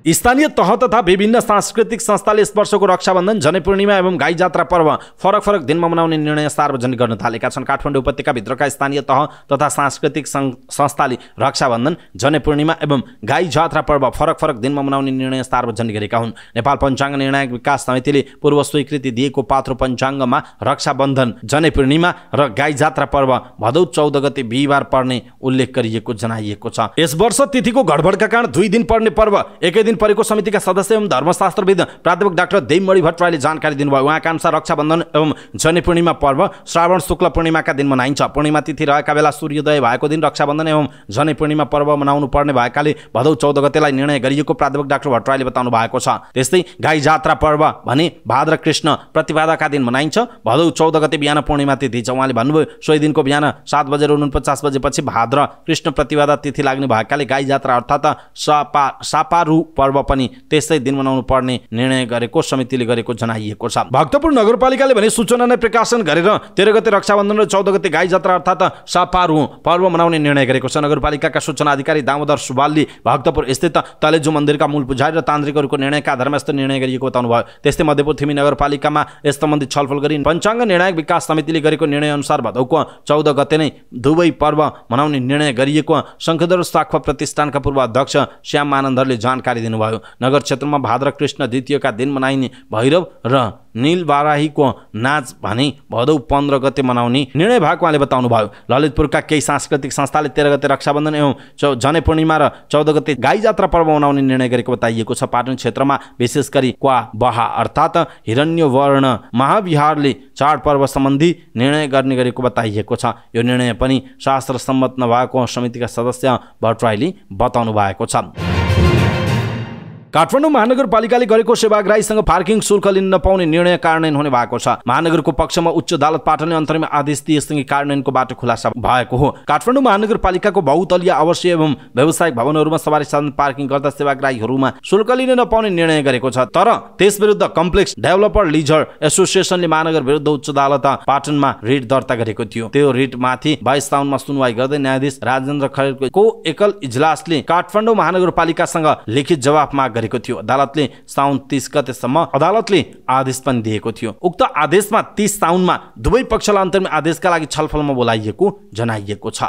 स्थानीय तह तथा विभिन्न सांस्कृतिक संस्थाले यस वर्षको रक्षाबन्धन जनै पूर्णिमा एवं गाई जात्रा पर्व फरक फरक दिनमा मनाउने निर्णय सार्वजनिक गर्न थालेका छन्। काठमाडौँ उपत्यकाभित्रका स्थानीय तह तथा सांस्कृतिक संस्थाले रक्षाबन्धन जनै पूर्णिमा एवं गाई जात्रा पर्व फरक फरक दिनमा मनाउने निर्णय सार्वजनिक गरेका हुन्। नेपाल पञ्चाङ्ग निर्णायक विकास समितिले पूर्व स्वीकृति दिएको पात्रो पञ्चाङ्गमा रक्षाबन्धन जनै पूर्णिमा र गाई जात्रा पर्व भदौ 14 गते बिहिबार पर्ने उल्लेख गरिएको जनाइएको छ। यस वर्ष तिथिको गडबडका कारण 2 दिन पर्ने पर्व एकै परेको समितिका सदस्य एवं धर्मशास्त्रविद प्राध्यापक डाक्टर देवमणि भट्टराईले जानकारी दिनुभयो। उहाँका अनुसार रक्षाबन्धन एवं जनै पूर्णिमा पर्व श्रावण शुक्ल पूर्णिमाका दिन मनाइन्छ। पूर्णिमा तिथि रहेका बेला सूर्योदय भएको दिन रक्षाबन्धन एवं जनै पूर्णिमा पर्व मनाउनु पर्ने भएकाले भदौ 14 गतेलाई निर्णय गरिएको प्राध्यापक डाक्टर भट्टराईले बताउनु भएको छ। त्यस्तै गाई जात्रा पर्व भने भाद्र कृष्ण प्रतिपदाका दिन मनाइन्छ। भदौ 14 गते बिहान पूर्णिमा तिथि छ। उहाँले भन्नुभयो सोही दिनको बिहान 7:49 बजेपछि भाद्र कृष्ण प्रतिपदा तिथि लाग्ने भएकाले गाई जात्रा अर्थात् सापारू पर्व पनि त्यसै दिन मनाउनु पर्ने निर्णय गरेको समितिले गरेको जनाइएको छ। भक्तपुर नगरपालिकाले भने सूचना नै प्रकाशन गरेर 13 गते रक्षाबन्धन र 14 गते गाई जात्रा अर्थात् सापारू पर्व मनाउने निर्णय गरेको छ। नगरपालिकाका सूचना अधिकारी दामोदर सुवालले भक्तपुर स्थित तलेजु मन्दिरका मूल पुजारी र तान्त्रिकहरूको निर्णयका आधारमा यस्तो निर्णय गरिएको बताउनुभयो। त्यस्तै मध्यपुर थिमी नगरपालिकामा यस सम्बन्धी छलफल गरी पञ्चाङ्ग निर्णायक विकास समितिले गरेको निर्णय अनुसार भदौको 14 गते नै दुवै पर्व मनाउने निर्णय गरिएको शङ्खदर साख्वा प्रतिष्ठानका पूर्व अध्यक्ष श्याम आनन्दले जानकारी दिनुभयो। नगर क्षेत्रमा भाद्र कृष्ण द्वितीयका दिन मनाइने भैरव र नीलबाराहीको नाच भने भदौ 15 गते मनाउने निर्णय भएको उहाँले बताउनुभयो। ललितपुरका केही सांस्कृतिक संस्थाले 13 गते रक्षाबन्धन एवं जनै पूर्णिमा र 14 गते गाई जात्रा पर्व मनाउने निर्णय गरेको बताइएको छ। पाटन क्षेत्रमा विशेष गरी क्वा बहा अर्थात् हिरण्यवर्ण महाविहारले चाडपर्व सम्बन्धी निर्णय गर्ने गरेको बताइएको छ। यो निर्णय पनि शास्त्र सम्मत नभएको समितिका सदस्य भट्टराईले बताउनु भएको छ। काठमाडौँ महानगरपालिकाले गरेको सेवाग्राहीसँग पार्किङ शुल्क लिन नपाउने निर्णय कार्यान्वयन हुने भएको छ। महानगरको पक्षमा उच्च अदालत पाटनले अन्तरिम आदेश दिएसँगै कार्यान्वयनको बाटो खुलासा भएको हो। काठमाडौँ महानगरपालिकाको बहुतलीय आवासीय एवं व्यावसायिक भवनहरूमा सवारी साधन पार्किङ गर्दा सेवाग्राहीहरूमा शुल्क लिन नपाउने निर्णय गरेको छ। तर त्यस विरुद्ध कम्प्लेक्स डेभलपर लिजर एसोसिएसनले महानगर विरुद्ध उच्च अदालत पाटनमा रिट दर्ता गरेको थियो। त्यो रिटमाथि 22 साउनमा सुनवाई गर्दै न्यायाधीश राजेन्द्र खरेलको एकल इजलासले काठमाडौँ महानगरपालिकासँग लिखित जवाफ माग गरेको थियो। अदालतले साउन 30 गतेसम्म अदालतले आदेश पनि दिएको थियो। उक्त आदेशमा 30 साउनमा दुवै पक्षलाई अन्तरिम आदेशका लागि छलफलमा बोलाइएको जनाइएको छ।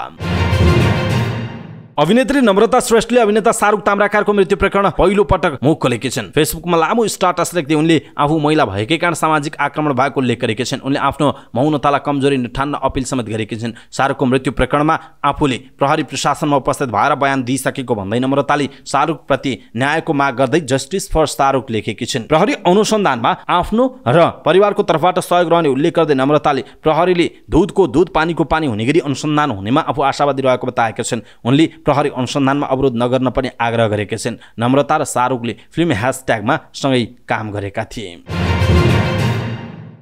अभिनेत्री नम्रता श्रेष्ठले अभिनेता शाहरुख ताम्राकारको मृत्यु प्रकरण पहिलो पटक मुख खोलेकी छिन्। फेसबुकमा लामो स्टाटस लेख्दै उनले आफू महिला भएकै कारण सामाजिक आक्रमण भएको उल्लेख गरेकी छिन्। उनले आफ्नो मौनतालाई कमजोरी निठान्न अपिल समेत गरेकी छिन्। शाहरुखको मृत्यु प्रकरणमा आफूले प्रहरी प्रशासनमा उपस्थित भएर बयान दिइसकेको भन्दै नम्रताले शाहरुखप्रति न्यायको माग गर्दै जस्टिस फर शाहरुख लेखेकी छिन्। प्रहरी अनुसन्धानमा आफ्नो र परिवारको तर्फबाट सहयोग रहने उल्लेख गर्दै नम्रताले प्रहरीले दुधको दुध पानीको पानी हुने गरी अनुसन्धान हुनेमा आफू आशावादी रहेको बताएका छिन्। उनले प्रहरी अनुसन्धानमा अवरोध नगर्न पनि आग्रह गरेका छिन्। नम्रता र शाहरुखले फिल्म ह्यासट्यागमा सँगै काम गरेका थिए।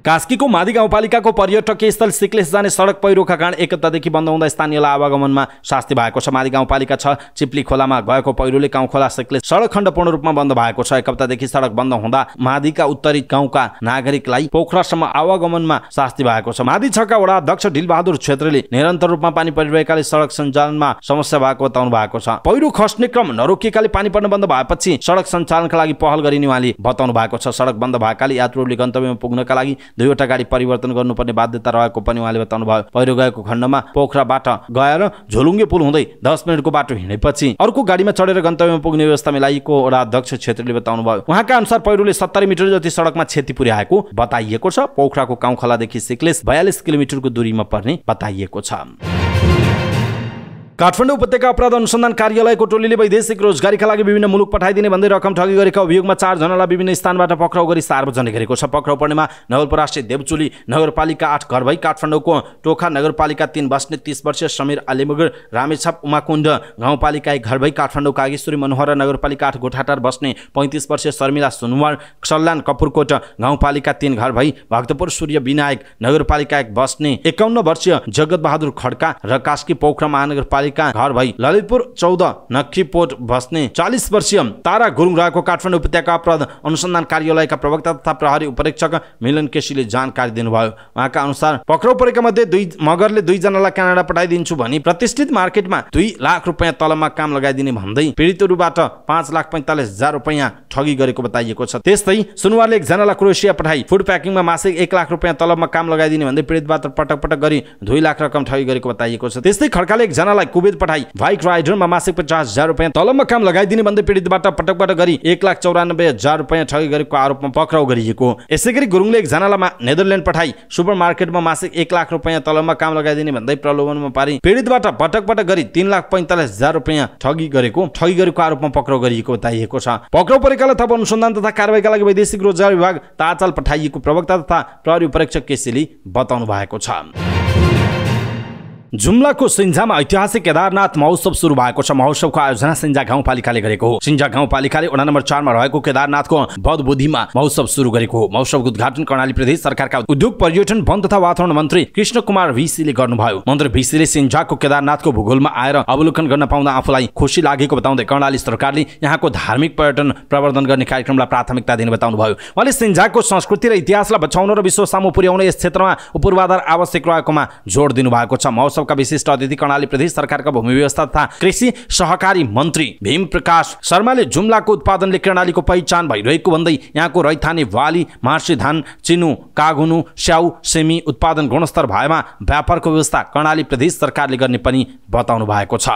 कास्कीको मादी गाउँपालिकाको पर्यटकीय स्थल सिक्लेस जाने सडक पहिरोका कारण एक हप्तादेखि बन्द हुँदा स्थानीयलाई आवागमनमा शास्ति भएको छ। मादी गाउँपालिका 6 चिप्ली खोलामा गएको पहिरोले गाउँखोला सिक्लेस सडक खण्ड पूर्ण रूपमा बन्द भएको छ। एक हप्तादेखि सडक बन्द हुँदा मादीका उत्तरी गाउँका नागरिकलाई पोखरासम्म आवागमनमा शास्ति भएको छ। मादी 6 का वडा अध्यक्ष ढिलबहादुर छेत्रीले निरन्तर रूपमा पानी परिरहेकाले सडक सञ्चालनमा समस्या भएको बताउनु भएको छ। पहिरो खस्ने क्रम नरोकिएकाले पानी पर्न बन्द भएपछि सडक सञ्चालनका लागि पहल गरिने उहाँले बताउनु भएको छ। सडक बन्द भएकाले यात्रुहरूले गन्तव्यमा पुग्नका लागि दुईवटा गाडी परिवर्तन गर्नुपर्ने बाध्यता रहेको पनि उहाँले बताउनुभयो। पहिरो गएको खण्डमा पोखराबाट गएर झोलुङ्गे पुल हुँदै 10 मिनेटको बाटो हिँडेपछि अर्को गाडीमा चढेर गन्तव्यमा पुग्ने व्यवस्था मिलाइएको वडा अध्यक्ष छेत्रीले बताउनुभयो। उहाँका अनुसार पहिरोले 70 मिटर जति सडकमा क्षति पुर्याएको बताइएको छ। पोखराको काउखलादेखि सिक्लेस 42 किलोमिटरको दूरीमा पर्ने बताइएको छ। काठमाडौँ उपत्यका अपराध अनुसन्धान कार्यालयको टोलीले वैदेशिक रोजगारीका लागि विभिन्न मुलुक पठाइदिने भन्दै रकम ठगी गरेका अभियोगमा 4 जनालाई विभिन्न स्थानबाट पक्राउ गरी सार्वजनिक गरेको छ। पक्राउ पर्नेमा नवलपरासी देवचुली नगरपालिका 8 घरभई, काठमाडौँको टोखा नगरपालिका 3 बस्ने 30 वर्षीय समीर आलिमगर, रामेछाप उमाकुण्ड गाउँपालिका 1 घरभई, काठमाडौँ कागेश्वरी मनोहरा नगरपालिका 8 गोठाटार बस्ने 35 वर्षीय शर्मिला सुनवार, सल्लान कपुरकोट गाउँपालिका 3 घरभई, भक्तपुर सूर्य विनायक नगरपालिका 1 बस्ने 51 वर्षीय जगत बहादुर खड्का र कास्की पोखरा महानगरपालिका घर भई, ललितपुर 14 नक्खीपोट बस्ने 40 वर्षीय तारा गुरुङ रहेको काठमाडौँ उपत्यका अपराध अनुसन्धान कार्यालयका प्रवक्ता तथा प्रहरी उपरीक्षक मिलन केसीले जानकारी दिनुभयो। उहाँका अनुसार पक्राउ परेका मध्ये 2 मगरले 2 जनालाई क्यानाडा पठाइदिन्छु भनी प्रतिष्ठित मार्केटमा 2 लाख रुपैयाँ तलबमा काम लगाइदिने भन्दै पीडितहरूबाट 5,45,000 रुपैयाँ ठगी गरेको बताइएको छ। त्यस्तै सुनवारले 1 जनालाई क्रोएसिया पठाई फुड प्याकिङमा मासिक 1 लाख रुपैयाँ तलबमा काम लगाइदिने भन्दै पीडितबाट पटक पटक गरी 2 लाख रकम ठगी गरेको बताइएको छ। त्यस्तै खड्काले 1 जनालाई कुवेत पठाई बाइक राइडरमा मासिक 50,000 रुपैयाँ तलबमा काम लगाइदिने भन्दै पीडितबाट पटक पटक गरी 1,94,000 रुपैयाँ ठगी गरेको आरोपमा पक्राउ गरिएको। यसैगरी गुरुङले 1 जनालाई नेदरल्यान्ड पठाई सुपर मार्केटमा मासिक 1 लाख रुपैयाँ तलबमा काम लगाइदिने भन्दै प्रलोभनमा पारी पीडितबाट पटक पटक गरी 3,45,000 रुपैयाँ ठगी गरेको आरोपमा पक्राउ गरिएको बताइएको छ। पक्राउ परेकालाई थप अनुसन्धान तथा कारबाहीका लागि वैदेशिक रोजगार विभाग ताचाल पठाइएको प्रवक्ता तथा प्रहरी उपरीक्षक केसीले बताउनु भएको छ। जुम्लाको सिन्जामा ऐतिहासिक केदारनाथ महोत्सव सुरु भएको छ। महोत्सवको आयोजना सिन्जा गाउँपालिकाले गरेको हो। सिन्जा गाउँपालिकाले वडा नम्बर 4 मा रहेको केदारनाथको बौद्धबुद्धिमा महोत्सव सुरु गरेको हो। महोत्सवको उद्घाटन कर्णाली प्रदेश सरकारका उद्योग पर्यटन वन तथा वातावरण मन्त्री कृष्ण कुमार भिसीले गर्नुभयो। मन्त्री भिसीले सिन्जाको केदारनाथको भूगोलमा आएर अवलोकन गर्न पाउँदा आफूलाई खुसी लागेको बताउँदै कर्णाली सरकारले यहाँको धार्मिक पर्यटन प्रवर्धन गर्ने कार्यक्रमलाई प्राथमिकता दिने बताउनुभयो। उहाँले सिन्जाको संस्कृति र इतिहासलाई बचाउन र विश्व सामु पुर्याउन यस क्षेत्रमा पूर्वाधार आवश्यक रहेकोमा जोड दिनुभएको छ। महोत्सवका विशिष्ट अतिथि कर्णाली प्रदेश सरकारका भूमि व्यवस्था तथा कृषि सहकारी मन्त्री भीम प्रकाश शर्माले जुम्लाको उत्पादनले कर्णालीको पहिचान भइरहेको भन्दै यहाँको रैथाने बाली, मार्सी धान, चिनु, कागुनु, स्याउ, सेमी उत्पादन गुणस्तर भएमा व्यापारको व्यवस्था कर्णाली प्रदेश सरकारले गर्ने पनि बताउनु भएको छ।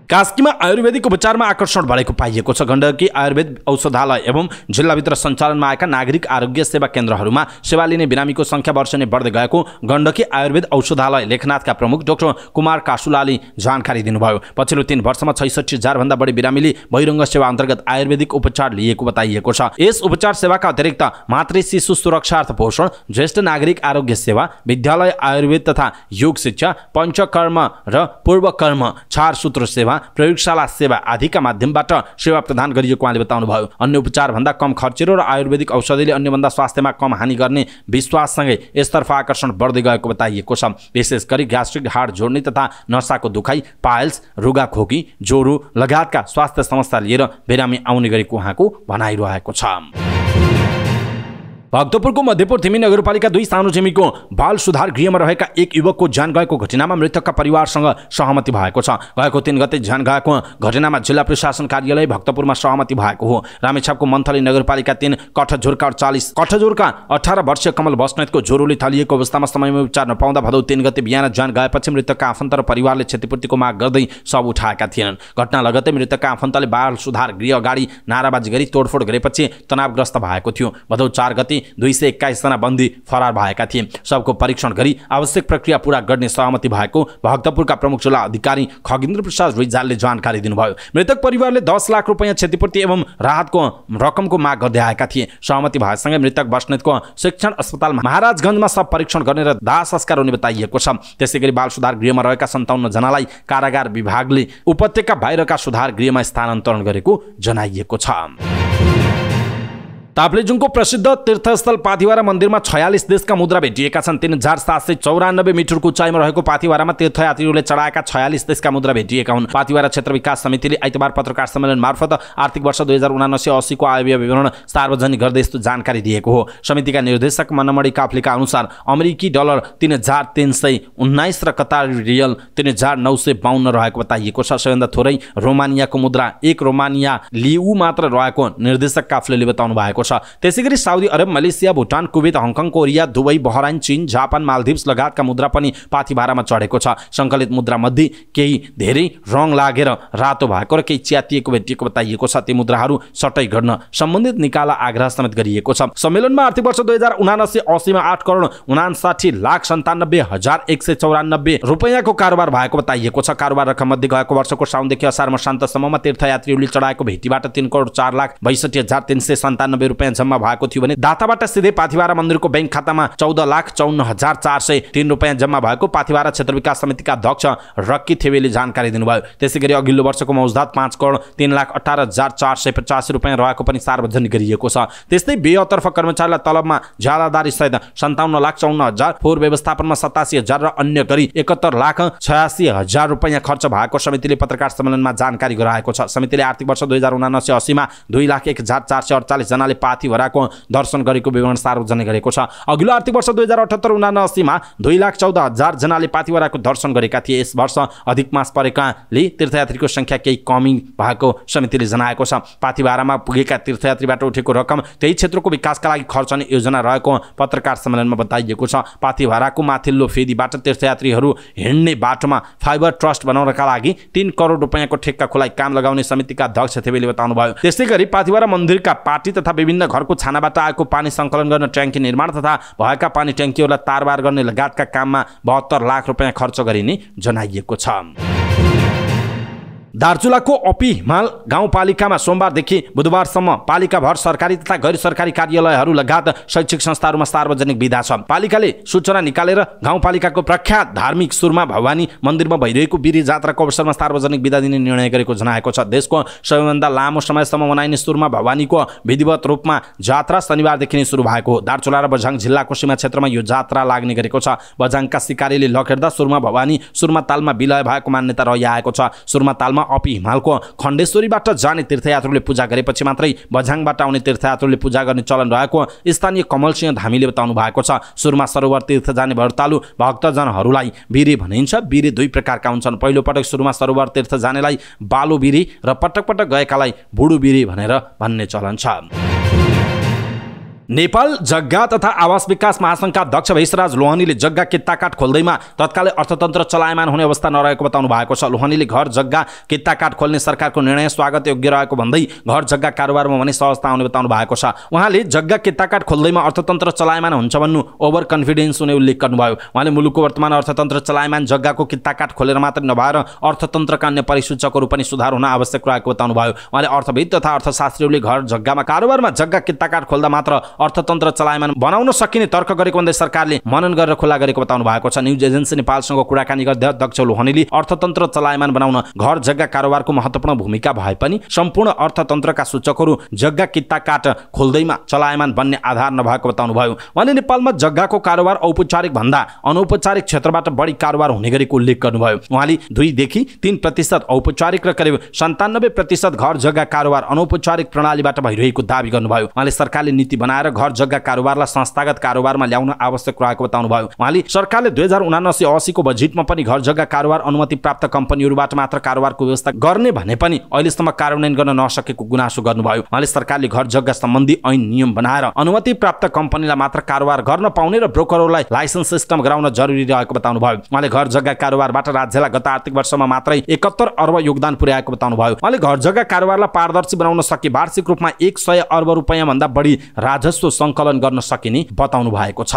कास्कीमा आयुर्वेदिक उपचारमा आकर्षण बढेको पाइएको छ। गण्डकी आयुर्वेद औषधालय एवं जिल्लाभित्र सञ्चालनमा आएका नागरिक आरोग्य सेवा केन्द्रहरूमा सेवा लिने बिरामीको संख्या वर्ष नै बढ्दै गएको गण्डकी आयुर्वेद औषधालय लेखनाथका प्रमुख डाक्टर कुमार कासुलाले जानकारी दिनुभयो। पछिल्लो 3 वर्षमा 66,000 भन्दा बढी बिरामीले बहिरङ्ग सेवा अन्तर्गत आयुर्वेदिक उपचार लिएको बताइएको छ। यस उपचार सेवाका अतिरिक्त मातृ शिशु सुरक्षार्थ पोषण, ज्येष्ठ नागरिक आरोग्य सेवा, विद्यालय आयुर्वेद तथा योग शिक्षा, पञ्चकर्म र पूर्वकर्म, छारसूत्र सेवा, प्रयोगशाला सेवा आदिका माध्यमबाट सेवा प्रदान गरिएको उहाँले बताउनुभयो। अन्य उपचार भन्दा कम खर्चिलो र आयुर्वेदिक औषधिले अन्यभन्दा स्वास्थ्यमा कम हानि गर्ने विश्वाससँगै यसतर्फ आकर्षण बढ्दै गएको बताइएको छ। विशेष गरी ग्यास्ट्रिक, हाड जोड्ने तथा नसाको दुखाइ, पाइल्स, रुगाखोकी, ज्वरो लगायतका स्वास्थ्य समस्या लिएर बिरामी आउने गरेको उहाँको भनाइरहेको छ। भक्तपुरको मध्यपुर थिमी नगरपालिका 2 सानो छिमेकीको बाल सुधार गृहमा रहेका एक युवकको ज्यान गएको घटनामा मृतकका परिवारसँग सहमति भएको छ। गएको 3 गते ज्यान गएको घटनामा जिल्ला प्रशासन कार्यालय भक्तपुरमा सहमति भएको हो। रामेछापको मन्थली नगरपालिका 3 कठजोरका 18 वर्षीय कमल बस्नेतको ज्वरोले थलिएको अवस्थामा समयमा उपचार नपाउँदा भदौ 3 गते बिहान ज्यान गएपछि मृतकका आफन्त र परिवारले क्षतिपूर्तिको माग गर्दै शव उठाएका थिएनन्। घटना लगत्तै मृतकका आफन्तले बाल सुधार गृह अगाडि नाराबाजी गरी तोडफोड गरेपछि तनावग्रस्त भएको थियो। भदौ 4 गते 221 जना बन्दी फरार भएका थिए। सबको परीक्षण गरी आवश्यक प्रक्रिया पूरा गर्ने सहमति भएको भक्तपुरका प्रमुख जिल्ला अधिकारी खगेन्द्र प्रसाद रिजालले जानकारी दिनुभयो। मृतक परिवारले 10 लाख रुपैयाँ क्षतिपूर्ति एवं राहतको रकमको माग गर्दै आएका थिए। सहमति भएसँगै मृतक बस्नेतको शिक्षण अस्पताल महाराजगञ्जमा सब परीक्षण गर्ने र दाह संस्कार हुने बताइएको छ। त्यसैगरी बाल सुधार गृहमा रहेका 57 जनालाई कारागार विभागले उपत्यका बाहिरका सुधार गृहमा स्थानान्तरण गरेको जनाइएको छ। ताप्लेजुङको प्रसिद्ध तीर्थस्थल पाथिवारा मन्दिरमा 46 देशका मुद्रा भेटिएका छन्। 3794 मिटरको उचाइमा रहेको पाथिवारामा तीर्थयात्रीहरूले चढाएका 46 देशका मुद्रा भेटिएका हुन्। पाथिवारा क्षेत्र विकास समितिले आइतबार पत्रकार सम्मेलन मार्फत आर्थिक वर्ष 2079-80 को आय व्यय विवरण सार्वजनिक गर्दै यस्तो जानकारी दिएको हो। समितिका निर्देशक मनमणि काफ्लेका अनुसार अमेरिकी डलर 3319 र कतारी रियल 3952 रहेको बताइएको छ। सबैभन्दा थोरै रोमानियाको मुद्रा 1 रोमानिया लिउ मात्र रहेको निर्देशक काफ्लेले बताउनु भएको छ। छ। त्यसैगरी Saudi Arab, Malaysia, Bhutan, Kuwait, Hong Kong, Korea, Dubai, Bahrain, चीन, जापान, मालदिव्स लगायतका मुद्रा पनि पाथी भारामा चढेको छ। सङ्कलित मुद्रा मध्ये केही धेरै रङ लागेर रातो भएको र केही च्यातिएको भेटिएको बताइएको छ। ती मुद्राहरू सटै गर्न सम्बन्धित निकाला आग्रह समेत गरिएको छ। सम्मेलनमा आर्थिक वर्ष 2079-80 मा 8,59,97,194 रुपैयाँको कारोबार भएको बताइएको छ। कारोबार रकम मध्ये गएको वर्षको साउनदेखि असार मसान्तसम्ममा तीर्थयात्रीहरूले चढाएको भेटीबाट 3,04,62,397 रुपैयाँ जम्मा भएको थियो भने दाताबाट सिधै पाथिभारा मन्दिरको बैंक खातामा 14,54,403 रुपैयाँ जम्मा भएको पाथिभारा क्षेत्र विकास समितिका अध्यक्ष रक्की थेवेले जानकारी दिनुभयो। त्यसैगरी अघिल्लो वर्षको मौजदात 5,03,18,485 रुपैयाँ रहेको पनि सार्वजनिक गरिएको छ। त्यस्तै बेअतर्फ कर्मचारीलाई तलबमा ज्यादादारी सहित 57,54,000, फोहोर व्यवस्थापनमा 87,000 र अन्य गरी 71,86,000 रुपैयाँ खर्च भएको समितिले पत्रकार सम्मेलनमा जानकारी गराएको छ। समितिले आर्थिक वर्ष 2079-80 मा 2,01,448 जनाले पाथिभराको दर्शन गरेको विवरण सार्वजनिक गरेको छ। अघिल्लो आर्थिक वर्ष 2078-79 मा 2,14,000 जनाले पाथिभराको दर्शन गरेका थिए। यस वर्ष अधिक मास परेकाले तीर्थयात्रीको संख्या केही कमी भएको समितिले जनाएको छ। पाथिभारामा पुगेका तीर्थयात्रीबाट उठेको रकम त्यही क्षेत्रको विकासका लागि खर्चने योजना रहेको पत्रकार सम्मेलनमा बताइएको छ। पाथिभाराको माथिल्लो फेदीबाट तीर्थयात्रीहरू हिँड्ने बाटोमा फाइबर ट्रस्ट बनाउनका लागि 3 करोड रुपैयाँको ठेक्का खुलाई काम लगाउने समितिका अध्यक्ष थेवेले बताउनुभयो। त्यसैगरी पाथिभारा मन्दिरका पाटी तथा विभिन्न घरको छानाबाट आएको पानी सङ्कलन गर्न ट्याङ्की निर्माण तथा भएका पानी ट्याङ्कीहरूलाई तारबार गर्ने लगायतका काममा 72 लाख रुपैयाँ खर्च गरिने जनाइएको छ। दार्चुलाको अपी हिमाल गाउँपालिकामा सोमबारदेखि बुधबारसम्म पालिकाभर सरकारी तथा गैर सरकारी कार्यालयहरू लगायत शैक्षिक संस्थाहरूमा सार्वजनिक बिदा छ। पालिकाले सूचना निकालेर गाउँपालिकाको प्रख्यात धार्मिक सुरमा भवानी मन्दिरमा भइरहेको बिरी जात्राको अवसरमा सार्वजनिक बिदा दिने निर्णय गरेको जनाएको छ। देशको सबैभन्दा लामो समयसम्म मनाइने सुरमा भवानीको विधिवत रूपमा जात्रा शनिबारदेखि नै सुरु भएको हो। दार्चुला र बझाङ जिल्लाको सीमा क्षेत्रमा यो जात्रा लाग्ने गरेको छ। बझाङका सिकारीले लखेड्दा सुरमा भवानी सुरमा तालमा विलय भएको मान्यता रहिआएको छ। सुरमा तालमा अपी हिमालको खण्डेश्वरीबाट जाने तीर्थयात्रीले पूजा गरेपछि मात्रै बझाङबाट आउने तीर्थयात्रीले पूजा गर्ने चलन रहेको स्थानीय कमल सिंह धामीले बताउनु भएको छ। सुरमा सरोवर तीर्थ जाने व्रतालु भक्तजनहरूलाई बिरे भनिन्छ। बिरे 2 प्रकारका हुन्छन्। पहिलो पटक सुरमा सरोवर तीर्थ जानेलाई बालो बिरे र पटक पटक गएकालाई बुढो बिरे भनेर भन्ने चलन छ। नेपाल जग्गा तथा आवास विकास महासंघका अध्यक्ष भैसराज लोहनीले जग्गा कित्ताकाट खोल्दैमा तत्कालै अर्थतन्त्र चलायमान हुने अवस्था नरहेको बताउनु भएको छ। लोहनीले घर जग्गा कित्ताकाट खोल्ने सरकारको निर्णय स्वागत योग्य रहेको भन्दै घर जग्गा कारोबारमा भने सहजता आउने बताउनु भएको छ। उहाँले जग्गा कित्ताकाट खोल्दैमा अर्थतन्त्र चलायमान हुन्छ भन्नु ओभर कन्फिडेन्स हुने उल्लेख गर्नुभयो। उहाँले मुलुकको वर्तमान अर्थतन्त्र चलायमान जग्गाको कित्ताकाट खोलेर मात्र नभएर अर्थतन्त्रका अन्य परिसूचकहरू पनि सुधार हुन आवश्यक रहेको बताउनुभयो। उहाँले अर्थविद तथा अर्थशास्त्रीहरूले घर जग्गामा कारोबारमा जग्गा कित्ताकाट खोल्दा मात्र अर्थतन्त्र चलायमान बनाउन सकिने तर्क गरेको भन्दै सरकारले मनन गरेर खुला गरेको बताउनु भएको छ। न्युज एजेन्सी नेपालसँग कुराकानी गर्दै अध्यक्ष लोहनीले अर्थतन्त्र चलायमान बनाउन घर जग्गा कारोबारको महत्त्वपूर्ण भूमिका भए पनि सम्पूर्ण अर्थतन्त्रका सूचकहरू जग्गा कित्ताकाट खोल्दैमा चलायमान बन्ने आधार नभएको बताउनुभयो। उहाँले नेपालमा जग्गाको कारोबार औपचारिक भन्दा अनौपचारिक क्षेत्रबाट बढी कारोबार हुने गरेको उल्लेख गर्नुभयो। उहाँले 2 देखि 3% औपचारिक र करिब 97% घर जग्गा कारोबार अनौपचारिक प्रणालीबाट भइरहेको दावी गर्नुभयो। उहाँले सरकारले नीति बनाएर घर जग्गा कारोबारलाई संस्थागत कारोबारमा ल्याउन आवश्यक रहेको बताउनुभयो। उहाँले सरकारले 2079-80 को बजेटमा पनि घर जग्गा कारोबार अनुमति प्राप्त कम्पनीहरूबाट मात्र कारोबारको व्यवस्था गर्ने भने पनि अहिलेसम्म कार्यान्वयन गर्न नसकेको गुनासो गर्नुभयो। उहाँले सरकारले घर जग्गा सम्बन्धी ऐन नियम बनाएर अनुमति प्राप्त कम्पनीलाई मात्र कारोबार गर्न पाउने र ब्रोकरहरूलाई लाइसेन्स सिस्टम गराउन जरुरी रहेको बताउनुभयो। उहाँले घर जग्गा कारोबारबाट राज्यलाई गत आर्थिक वर्षमा मात्रै 71 अर्ब योगदान पुर्याएको बताउनुभयो। उहाँले घर जग्गा कारोबारलाई पारदर्शी बनाउन सके वार्षिक रूपमा 100 अर्ब रुपैयाँ भन्दा बढी राजस्व सङ्कलन गर्न सकिने बताउनु भएको छ।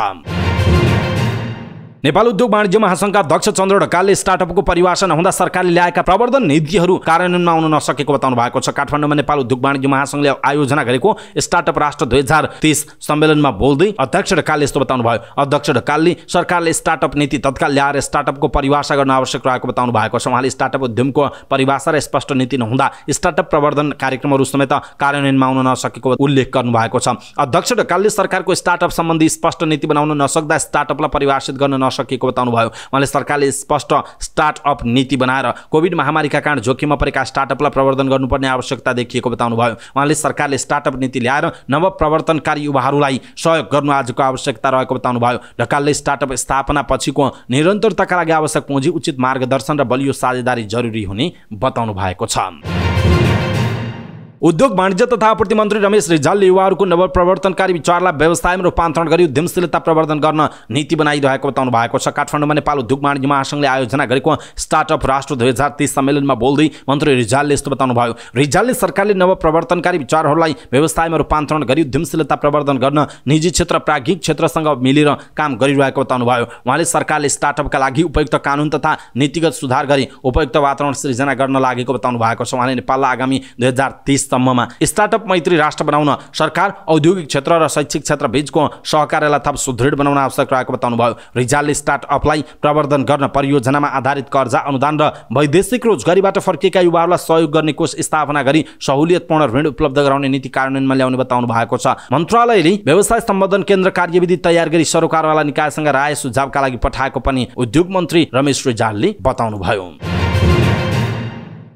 नेपाल उद्योग वाणिज्य महासंघका अध्यक्ष चन्द्र ढकालले स्टार्टअपको परिभाषा नहुँदा सरकारले ल्याएका प्रवर्धन नीतिहरू कार्यान्वयनमा आउन नसकेको बताउनु भएको छ। काठमाडौँमा नेपाल उद्योग वाणिज्य महासंघले आयोजना गरेको स्टार्टअप राष्ट्र 2030 सम्मेलनमा बोल्दै अध्यक्ष ढकालले यस्तो बताउनु भयो। अध्यक्ष ढकालले सरकारले स्टार्टअप नीति तत्काल ल्याएर स्टार्टअपको परिभाषा गर्न आवश्यक रहेको बताउनु भएको छ। उहाँले स्टार्टअप उद्यमको परिभाषा र स्पष्ट नीति नहुँदा स्टार्टअप प्रवर्धन कार्यक्रमहरू समेत कार्यान्वयनमा आउन नसकेको उल्लेख गर्नु भएको छ। अध्यक्ष ढकालले सरकारको स्टार्टअप सम्बन्धी स्पष्ट नीति बनाउन नसक्दा स्टार्टअपलाई परिभाषित गर्न सकेको बताउनु भयो। उहाँले सरकारले स्पष्ट स्टार्टअप नीति बनाएर कोभिड महामारीका कारण जोखिममा परेका स्टार्टअपलाई प्रवर्धन गर्नुपर्ने आवश्यकता देखिएको बताउनु भयो। उहाँले सरकारले स्टार्टअप नीति ल्याएर नव प्रवर्तनकारी युवाहरूलाई सहयोग गर्नु आजको आवश्यकता रहेको बताउनु भयो। ढकालले स्टार्टअप स्थापना पछिको निरन्तरताका लागि आवश्यक पुँजी, उचित मार्गदर्शन र बलियो साझेदारी जरुरी हुने बताउनु भएको छ। उद्योग वाणिज्य तथा आपूर्ति मन्त्री रमेश रिजालले युवाहरूको नवप्रवर्तनकारी विचारलाई व्यवसायमा रूपान्तरण गरी उद्यमशीलता प्रवर्धन गर्न नीति बनाइरहेको बताउनु भएको छ। काठमाडौँमा नेपाल उद्योग वाणिज्य महासंघले आयोजना गरेको स्टार्टअप राष्ट्र 2030 सम्मेलनमा बोल्दै मन्त्री रिजालले यस्तो बताउनुभयो। रिजालले सरकारले नवप्रवर्तनकारी विचारहरूलाई व्यवसायमा रूपान्तरण गरी उद्यमशीलता प्रवर्धन गर्न निजी क्षेत्र प्राज्ञिक क्षेत्रसँग मिलेर काम गरिरहेको बताउनुभयो। उहाँले सरकारले स्टार्टअपका लागि उपयुक्त कानुन तथा नीतिगत सुधार गरी उपयुक्त वातावरण सृजना गर्न लागेको बताउनु भएको छ। उहाँले नेपाललाई आगामी 2030 सम्ममा स्टार्टअप मैत्री राष्ट्र बनाउन सरकार, औद्योगिक क्षेत्र र शैक्षिक क्षेत्र बीचको सहकार्यलाई थप सुदृढ बनाउन आवश्यक रहेको बताउनुभयो। रिजालले स्टार्टअपलाई प्रवर्धन गर्न परियोजनामा आधारित कर्जा, अनुदान र वैदेशिक रोजगारीबाट फर्किएका युवाहरूलाई सहयोग गर्ने कोष स्थापना गरी सहुलियतपूर्ण ऋण उपलब्ध गराउने नीति कार्यान्वयनमा ल्याउने बताउनु भएको छ। मन्त्रालयले व्यवसाय सम्बोधन केन्द्र कार्यविधि तयार गरी सरकारवाला निकायसँग राय सुझावका लागि पठाएको पनि उद्योग मन्त्री रमेश रिजालले बताउनुभयो।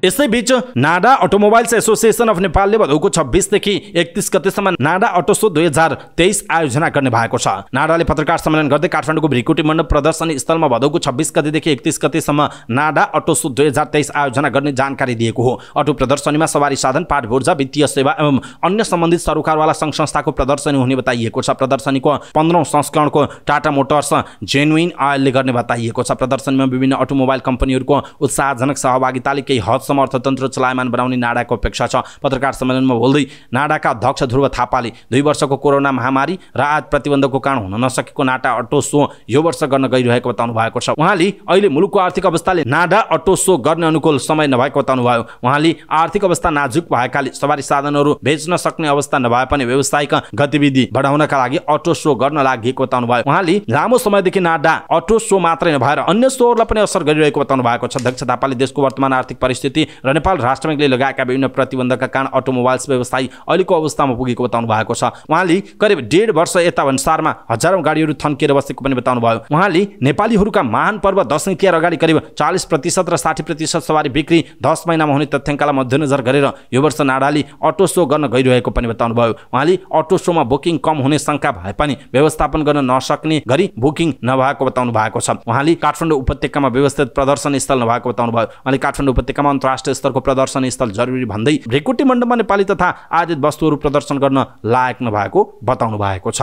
यसैबीच नाडा अटोमोबाइल्स एसोसिएसन अफ नेपालले भदौको 26 देखि 31 गतेसम्म नाडा अटो सो 2023 आयोजना गर्ने भएको छ। नाडाले पत्रकार सम्मेलन गर्दै काठमाडौँको भ्रिकुटी मण्डप प्रदर्शनी स्थलमा भदौको 26 गतेदेखि 31 गतेसम्म नाडा अटो सो 2023 आयोजना गर्ने जानकारी दिएको हो। अटो प्रदर्शनीमा सवारी साधन, पाठ ऊर्जा, वित्तीय सेवा एवं अन्य सम्बन्धित सरोकारवाला सङ्घ संस्थाको प्रदर्शनी हुने बताइएको छ। प्रदर्शनीको 15औं संस्करणको टाटा मोटर्स जेन्युइन आयलले गर्ने बताइएको छ। प्रदर्शनीमा विभिन्न अटोमोबाइल कम्पनीहरूको उत्साहजनक सहभागिताले केही हदसम्म अर्थतन्त्र चलायमान बनाउने नाडाको अपेक्षा छ। पत्रकार सम्मेलनमा बोल्दै नाडाका अध्यक्ष ध्रुव थापाले 2 वर्षको कोरोना महामारी र आज प्रतिबन्धको कारण हुन नसकेको नाडा अटो सो यो वर्ष गर्न गइरहेको बताउनु भएको छ। उहाँले अहिले मुलुकको आर्थिक अवस्थाले नाडा अटो सो गर्ने अनुकूल समय नभएको बताउनुभयो। उहाँले आर्थिक अवस्था नाजुक भएकाले सवारी साधनहरू बेच्न सक्ने अवस्था नभए पनि व्यावसायिक गतिविधि बढाउनका लागि अटो सो गर्न लागेको बताउनुभयो। उहाँले लामो समयदेखि नाडा अटो सो मात्रै नभएर अन्य सोहरूलाई पनि असर गरिरहेको बताउनु भएको छ। अध्यक्ष थापाले देशको वर्तमान आर्थिक परिस्थिति र नेपाल राष्ट्र ब्याङ्कले लगाएका विभिन्न प्रतिबन्धका कारण अटोमोबाइल्स व्यवसाय अहिलेको अवस्थामा पुगेको बताउनु भएको छ। उहाँले करिब 1.5 वर्ष यता भन्सारमा हजारौं गाडीहरू थन्किएर बसेको पनि बताउनु भयो। उहाँले नेपालीहरूका महान पर्व दशैं तिहार अगाडि करिब 40% र 60% सवारी बिक्री 10 महिनामा हुने तथ्याङ्कलाई मध्यनजर गरेर यो वर्ष नाडाले अटो सो गर्न गइरहेको पनि बताउनु भयो। उहाँले अटो सोमा बुकिङ कम हुने शंका भए पनि व्यवस्थापन गर्न नसक्ने गरी बुकिङ नभएको बताउनु भएको छ। उहाँले काठमाडौँ उपत्यकामा व्यवस्थित प्रदर्शनी स्थल नभएको बताउनु भयो। उहाँले काठमाडौँ उपत्यकामा अन्तर्राष्ट्रिय स्तरको प्रदर्शनी स्थल जरुरी भन्दै भ्रिकुटी मण्डपमा नेपाली तथा आयातित वस्तुहरू प्रदर्शन गर्न लायक नभएको बताउनु भएको छ।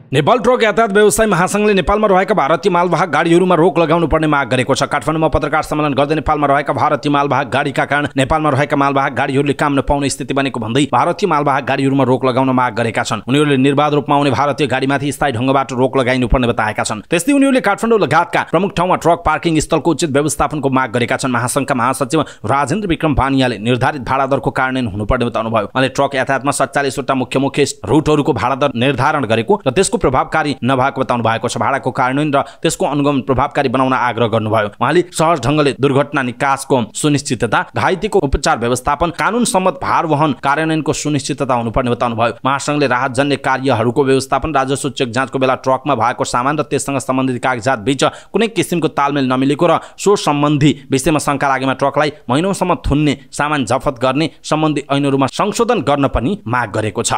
नेपाल ट्रक यातायात व्यवसाय महासंघले नेपालमा रहेका भारतीय मालवाहक गाडीहरूमा रोक लगाउनु पर्ने माग गरेको छ। काठमाडौँमा पत्रकार सम्मेलन गर्दै नेपालमा रहेका भारतीय मालवाहक गाडीका कारण नेपालमा रहेका मालवाहक गाडीहरूले काम नपाउने स्थिति बनेको भन्दै भारतीय मालवाहक गाडीहरूमा रोक लगाउन माग गरेका छन्। उनीहरूले निर्बाध रूपमा आउने भारतीय गाडीमाथि स्थायी ढङ्गबाट रोक लगाइनु पर्ने बताएका छन्। त्यस्तै उनीहरूले काठमाडौँ लगायतका प्रमुख ठाउँमा ट्रक पार्किङ स्थलको उचित व्यवस्थापनको माग गरेका छन्। महासंघका महासचिव राजेन्द्र विक्रम बानियाले निर्धारित भाडा दरको कार्यान्वयन हुनुपर्ने बताउनु भयो। उहाँले ट्रक यातायातमा 47 वटा मुख्य रुटहरूको भाडा दर निर्धारण गरेको र त्यसको प्रभावकारी नभएको बताउनु भएको छ। भाडाको कार्यान्वयन र त्यसको अनुगमन प्रभावकारी बनाउन आग्रह गर्नुभयो। उहाँले सहज ढङ्गले दुर्घटना निकासको सुनिश्चितता, घाइतेको उपचार व्यवस्थापन, कानुन सम्मत भार वहन कार्यान्वयनको सुनिश्चितता हुनुपर्ने बताउनु भयो। महासंघले राहतजन्य कार्यहरूको व्यवस्थापन, राजस्व चेक जाँचको बेला ट्रकमा भएको सामान र त्यससँग सम्बन्धित कागजात बीच कुनै किसिमको तालमेल नमिलेको र सो सम्बन्धी विषयमा शंका लागेमा ट्रकलाई महिनौसम्म थुन्ने, सामान जफत गर्ने सम्बन्धी ऐनहरूमा संशोधन गर्न पनि माग गरेको छ।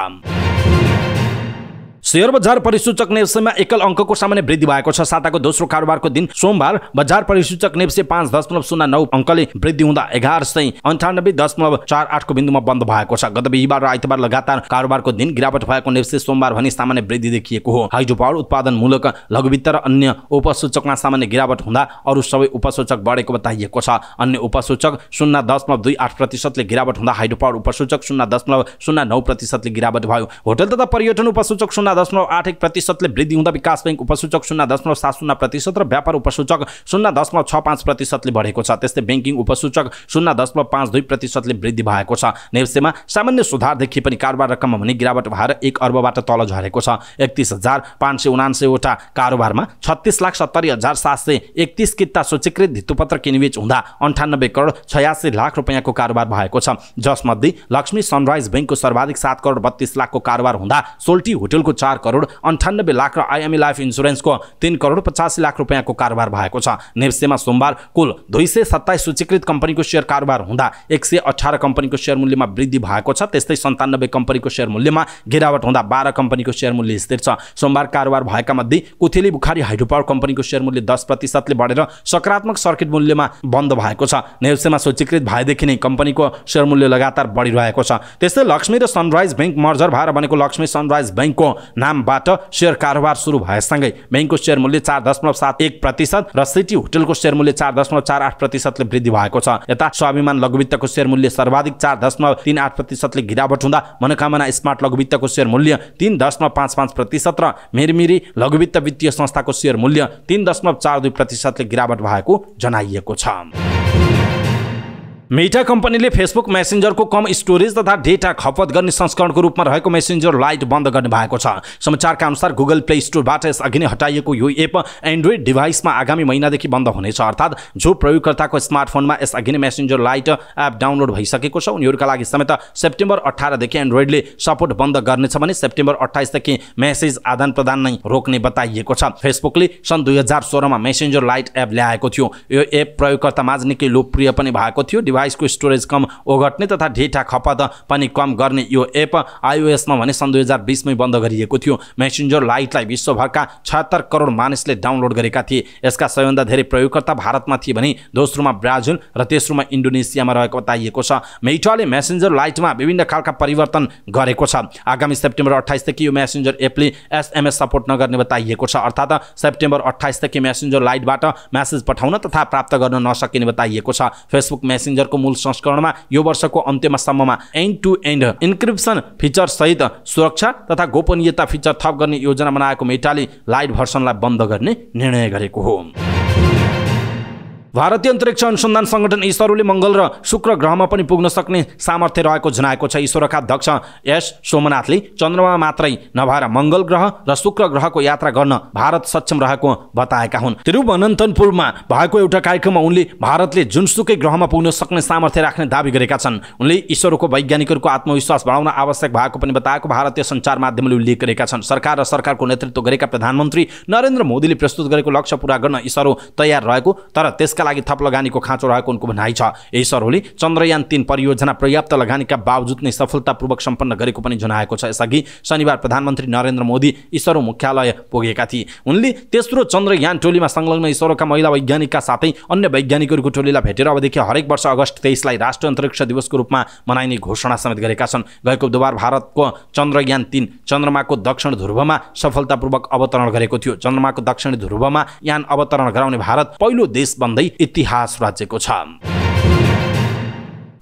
शेयर बजार परिसूचक नेप्सेमा एकल अङ्कको सामान्य वृद्धि भएको छ। साताको दोस्रो कारोबारको दिन सोमबार बजार परिसूचक नेप्से 5.09 अङ्कले वृद्धि हुँदा 1198.48 को बिन्दुमा बन्द भएको छ। गत बिहीबार र आइतबार लगातार कारोबारको दिन गिरावट भएको नेप्से सोमबार भने सामान्य वृद्धि देखिएको हो। हाइड्रो पावर उत्पादनमूलक लघुवित्त र अन्य उपसूचकमा सामान्य गिरावट हुँदा अरू सबै उपसूचक बढेको बताइएको छ। अन्य उपसूचक 0.28% ले गिरावट हुँदा हाइड्रो पावर उपसूचक 0.09% ले गिरावट भयो। होटल तथा पर्यटन उपसूचक 0.81% ले वृद्धि हुँदा विकास बैंक उपसूचक 0.70% र व्यापार उपसूचक 0.65% ले बढेको छ। त्यस्तै बैंकिङ उपसूचक 0.52% ले वृद्धि भएको छ। नेप्सेमा सामान्य सुधार देखिए पनि कारोबार रकममा भने गिरावट भएर 1 अर्बबाट तल झरेको छ। 31,579 वटा कारोबारमा 36,70,731 किता सूचीकृत धितोपत्र किनिबेच हुँदा 98,86,00,000 रुपैयाँको कारोबार भएको छ। जसमध्ये लक्ष्मी सनराइज बैंकको सर्वाधिक 7,32,00,000 को कारोबार हुँदा सोल्टी होटलको 4 करोड 98 लाख र आइएमई लाइफ इन्स्योरेन्सको 3 करोड 85 लाख रुपैयाँको कारोबार भएको छ। नेप्सेमा सोमबार कुल 227 सूचीकृत कम्पनीको शेयर कारोबार हुँदा 118 कम्पनीको शेयर मूल्यमा वृद्धि भएको छ। त्यस्तै 97 कम्पनीको शेयर मूल्यमा गिरावट हुँदा 12 कम्पनीको शेयर मूल्य स्थिर छ। सोमबार कारोबार भएका मध्ये कुथेली बुखारी हाइड्रोपावर कम्पनीको शेयर मूल्य 10% ले बढेर सकारात्मक सर्किट मूल्यमा बन्द भएको छ। नेप्सेमा सूचीकृत भएदेखि नै कम्पनीको शेयर मूल्य लगातार बढिरहेको छ। त्यस्तै लक्ष्मी र सनराइज बैंक मर्जर भएर बनेको लक्ष्मी सनराइज बैंकको नामबाट शेयर कारोबार सुरु भएसँगै बैंकको शेयर मूल्य 4.71% र सिटी होटलको शेयर मूल्य 4.48% ले वृद्धि भएको छ। यता स्वाभिमान लघुवित्तको शेयर मूल्य सर्वाधिक 4.38% ले गिरावट हुँदा मनोकामना स्मार्ट लघुवित्तको शेयर मूल्य 3.55% र मिरमिरी लघुवित्त वित्तीय संस्थाको शेयर मूल्य 3.42% ले गिरावट भएको जनाइएको छ। मेटा कम्पनीले फेसबुक मेसेन्जरको कम स्टोरेज तथा डेटा खपत गर्ने संस्करणको रूपमा रहेको मेसेन्जर लाइट बन्द गर्ने भएको छ। समाचारका अनुसार गुगल प्ले स्टोरबाट यसअघि नै हटाइएको यो एप एन्ड्रोइड डिभाइसमा आगामी महिनादेखि बन्द हुनेछ। अर्थात् जो प्रयोगकर्ताको स्मार्टफोनमा यसअघि नै मेसेन्जर लाइट एप डाउनलोड भइसकेको छ उनीहरूका लागि समेत सेप्टेम्बर 18 देखि एन्ड्रोइडले सपोर्ट बन्द गर्नेछ भने सेप्टेम्बर 28 देखि मेसेज आदान प्रदान नै रोक्ने बताइएको छ। फेसबुकले सन् 2016 मा मेसेन्जर लाइट एप ल्याएको थियो। यो एप प्रयोगकर्तामाझ निकै लोकप्रिय पनि भएको थियो। डिभाइसको स्टोरेज कम ओगट्ने तथा डेटा खपत पनि कम गर्ने यो एप iOS मा भने सन् 2020 मै बन्द गरिएको थियो। मेसेन्जर लाइटलाई विश्वभरका 76 करोड मानिसले डाउनलोड गरेका थिए। यसका सबैभन्दा धेरै प्रयोगकर्ता भारतमा थिए भने दोस्रोमा ब्राजिल र तेस्रोमा इन्डोनेसियामा रहेको बताइएको छ। मेटाले मेसेन्जर लाइटमा विभिन्न खालका परिवर्तन गरेको छ। आगामी सेप्टेम्बर 28 देखि यो मेसेन्जर एपले SMS सपोर्ट नगर्ने बताइएको छ। अर्थात् सेप्टेम्बर 28 देखि मेसेन्जर लाइटबाट मेसेज पठाउन तथा प्राप्त गर्न नसकिने बताइएको छ। फेसबुक मेसेन्जर को मूल संस्करणमा यो वर्षको अन्त्यसम्ममा end to end encryption feature सहित सुरक्षा तथा गोपनीयता फिचर थप गर्ने योजना बनाएको मेटाले लाइट भर्सनलाई बन्द गर्ने निर्णय गरेको हो। भारतीय अन्तरिक्ष अनुसन्धान संगठन इसरोले मंगल र शुक्र ग्रहमा पनि पुग्न सक्ने सामर्थ्य रहेको जनाएको छ। इसरोका अध्यक्ष एस सोमनाथले चन्द्रमा मात्रै नभएर मंगल ग्रह र शुक्र ग्रहको यात्रा गर्न भारत सक्षम रहेको बताएका हुन्। तिरुवनन्तपुरमा भएको एउटा कार्यक्रममा उनले भारतले जुनसुकै ग्रहमा पुग्न सक्ने सामर्थ्य राख्ने दावी गरेका छन्। उनले इसरोको वैज्ञानिकहरूको आत्मविश्वास बढाउन आवश्यक भएको पनि बताएको भारतीय सञ्चार माध्यमले उल्लेख गरेका छन्। सरकार र सरकारको नेतृत्व गरेका प्रधानमन्त्री नरेन्द्र मोदीले प्रस्तुत गरेको लक्ष्य पूरा गर्न इसरो तयार रहेको तर त्यसका लागि थप लगानीको खाँचो रहेको उनको भनाइ छ। इसरोले चन्द्रयान 3 परियोजना पर्याप्त लगानीका बावजुद नै सफलतापूर्वक सम्पन्न गरेको पनि जनाएको छ। यसअघि शनिबार प्रधानमन्त्री नरेन्द्र मोदी इसरो मुख्यालय पुगेका थिए। उनले तेस्रो चन्द्रयान टोलीमा संलग्न इसरोका महिला वैज्ञानिकका साथै अन्य वैज्ञानिकहरूको टोलीलाई भेटेर अबदेखि हरेक वर्ष अगस्त 23 लाई राष्ट्रिय अन्तरिक्ष दिवसको रूपमा मनाइने घोषणा समेत गरेका छन्। गएको बुधबार भारतको चन्द्रयान 3 चन्द्रमाको दक्षिण ध्रुवमा सफलतापूर्वक अवतरण गरेको थियो। चन्द्रमाको दक्षिण ध्रुवमा यान अवतरण गराउने भारत पहिलो देश बन्दै इतिहास रचेको छ।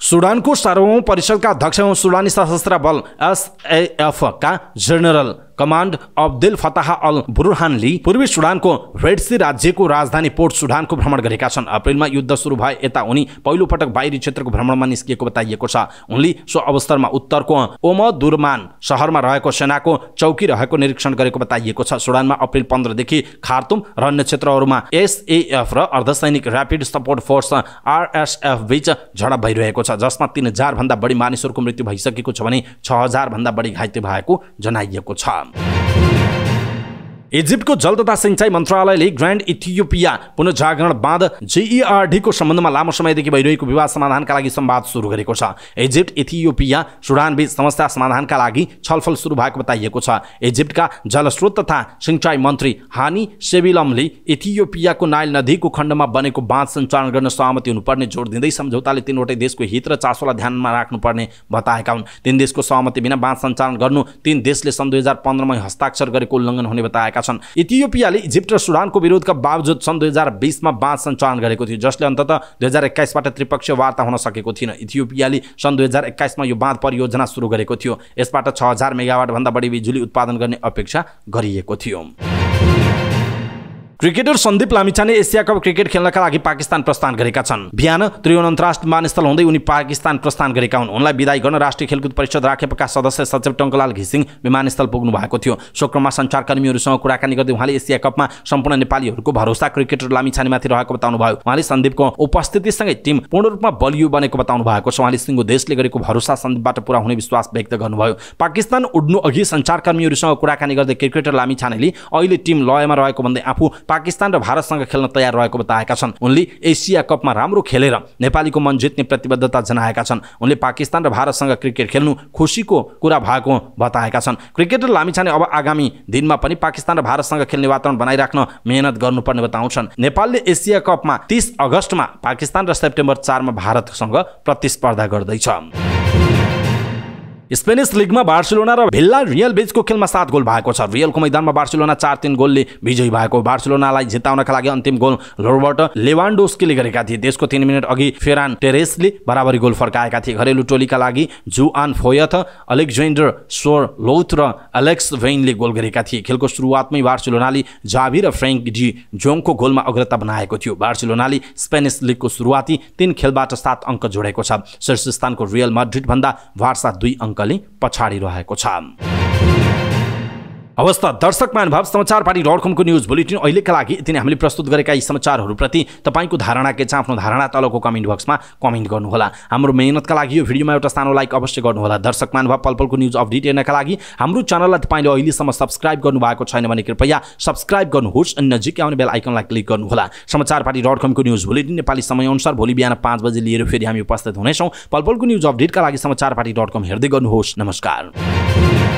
सुडानको सार्वभौम परिषदका अध्यक्ष एवं सुडानी सशस्त्र बल SAF का general command Abdel Fattah al बुरहानले पूर्वी सुडानको रेड सी राज्यको राजधानी पोर्ट सुडानको भ्रमण गरेका छन्। अप्रिलमा युद्ध सुरु भए यता उनी पहिलो पटक बाहिरी क्षेत्रको भ्रमणमा निस्किएको बताइएको छ। उनले सो अवसरमा उत्तरको ओमदुरमान शहरमा रहेको सेनाको चौकी रहेको निरीक्षण गरेको बताइएको छ। सुडानमा अप्रिल 15 देखि खार्तुम र अन्य क्षेत्रहरूमा SAF र अर्धसैनिक र्यापिड सपोर्ट फोर्स RSF बीच झडप भइरहेको छ, जसमा 3000 भन्दा बढी मानिसहरूको मृत्यु भइसकेको छ भने 6000 भन्दा बढी घाइते भएको जनाइएको छ। इजिप्टको जल तथा सिंचाई मन्त्रालयले ग्रान्ड इथियोपिया पुनर्जागरण बाँध GERD को सम्बन्धमा लामो समयदेखि भइरहेको विवाद समाधानका लागि संवाद सुरु गरेको छ। इजिप्ट इथियोपिया सुडान बीच समस्या समाधानका लागि छलफल सुरु भएको बताइएको छ। इजिप्टका जलस्रोत तथा सिंचाई मन्त्री हानी सेबिलमले इथियोपियाको नाइल नदीको खण्डमा बनेको बाँध सञ्चालन गर्न सहमति हुनुपर्ने जोड दिँदै सम्झौताले तीनवटै देशको हित र चासोलाई ध्यानमा राख्नुपर्ने बताएका हुन्। तीन देशको सहमति बिना बाँध सञ्चालन गर्नु तीन देशले सन् 2015 मा हस्ताक्षर गरेको उल्लङ्घन हुने बताएका छन्। इथियोपियाले इजिप्ट र सुडानको विरोधका बावजुद सन् 2020 मा बाँध सञ्चालन गरेको थियो, जसले अन्ततः 2021 बाट त्रिपक्षीय वार्ता हुन सकेको थिएन। इथियोपियाले सन् 2021 मा यो बाँध परियोजना सुरु गरेको थियो। यसबाट 6000 मेगावाट भन्दा बढी बिजुली उत्पादन गर्ने अपेक्षा गरिएको थियो। Cricketer Sandeep Lamichhane Asia Cup cricket खेल्नका लागि पाकिस्तान प्रस्थान गरेका छन्। बिहान त्रिभुवन अन्तर्राष्ट्रिय विमानस्थल हुँदै उनी पाकिस्तान प्रस्थान गरेका हुन्। उनलाई विदाई गर्न राष्ट्रिय खेलकुद परिषद राखेपका सदस्य सचिव टङ्कलाल घिसिङ विमानस्थल पुग्नु भएको थियो। सो क्रममा सञ्चारकर्मीहरूसँग कुराकानी गर्दै उहाँले एसिया कपमा सम्पूर्ण नेपालीहरूको भरोसा क्रिकेटर लामिछानेमाथि रहेको बताउनुभयो। उहाँले सन्दीपको उपस्थितिसँगै टिम पूर्ण रूपमा बलियो बनेको बताउनु भएको छ। उहाँले सिङ्गो देशले गरेको भरोसा सन्दीपबाट पूरा हुने विश्वास व्यक्त गर्नुभयो। पाकिस्तान उड्नु अघि सञ्चारकर्मीहरूसँग कुराकानी गर्दै क्रिकेटर लामिछानेले अहिले टिम लयमा रहेको भन्दै आफू पाकिस्तान र भारतसँग खेल्न तयार रहेको बताएका छन्। उनले एसिया कपमा राम्रो खेलेर नेपालीको मन जित्ने प्रतिबद्धता जनाएका छन्। उनले पाकिस्तान र भारतसँग क्रिकेट खेल्नु खुसीको कुरा भएको बताएका छन्। क्रिकेटर लामिछाने अब आगामी दिनमा पनि पाकिस्तान र भारतसँग खेल्ने वातावरण बनाइराख्न मेहनत गर्नुपर्ने बताउँछन्। नेपालले एसिया कपमा 30 अगस्टमा पाकिस्तान र सेप्टेम्बर 4 मा भारतसँग प्रतिस्पर्धा गर्दैछ। स्पेनिश लिगमा बार्सिलोना र भिल्लारियल बीचको खेलमा 7 गोल भएको छ। रियलको मैदानमा बार्सिलोना 4-3 गोलले विजयी भएको। बार्सिलोनालाई जिताउनका लागि अन्तिम गोल रोबर्ट लेवान्डोस्कीले गरेका थिए। त्यसको 3 मिनेट अघि फेरान टेरेसले बराबरी गोल फर्काएका थिए। घरेलु टोलीका लागि जुआन फोयथ, अलेक्जेन्डर सोरलोथ र एलेक्स वेइनले गोल गरेका थिए। खेलको सुरुवातमै बार्सिलोनाले जाभी र फ्रेङ्क डी जोङको गोलमा अग्रता बनाएको थियो। बार्सिलोनाले स्पेनिश लिगको सुरुवाती 3 खेलबाट 7 अङ्क जोडेको छ। शीर्ष स्थानको रियल माड्रिड भन्दा बार्सा 2 अङ्कले पछाडि रहेको छ। अवस्था दर्शक महानुभाव समाचारपाटी.com को न्यूज बुलेटिन अहिलेका लागि यति नै। हामीले प्रस्तुत गरेका यी समाचारहरूप्रति तपाईको धारणा के छ? आफ्नो धारणा तलको कमेन्ट बक्समा कमेन्ट गर्नुहोला। हाम्रो मेहनतका लागि यो भिडियोमा एउटा सानो लाइक अवश्य गर्नुहोला। दर्शक महानुभाव पलपलको न्यूज अपडेट हेर्नका लागि हाम्रो च्यानललाई तपाईले अहिलेसम्म सब्स्क्राइब गर्नुभएको छैन भने कृपया सब्स्क्राइब गर्नुहोस् अनि नजिकै आउने बेल आइकनलाई क्लिक गर्नुहोला। समाचारपाटी.com को न्यूज बुलेटिन नेपाली समयअनुसार भोलि बिहान 5 बजे लिएर फेरि हामी उपस्थित हुनेछौँ। पलपलको न्यूज अपडेटका लागि समाचारपाटी.com हेर्दै गर्नुहोस्। नमस्कार।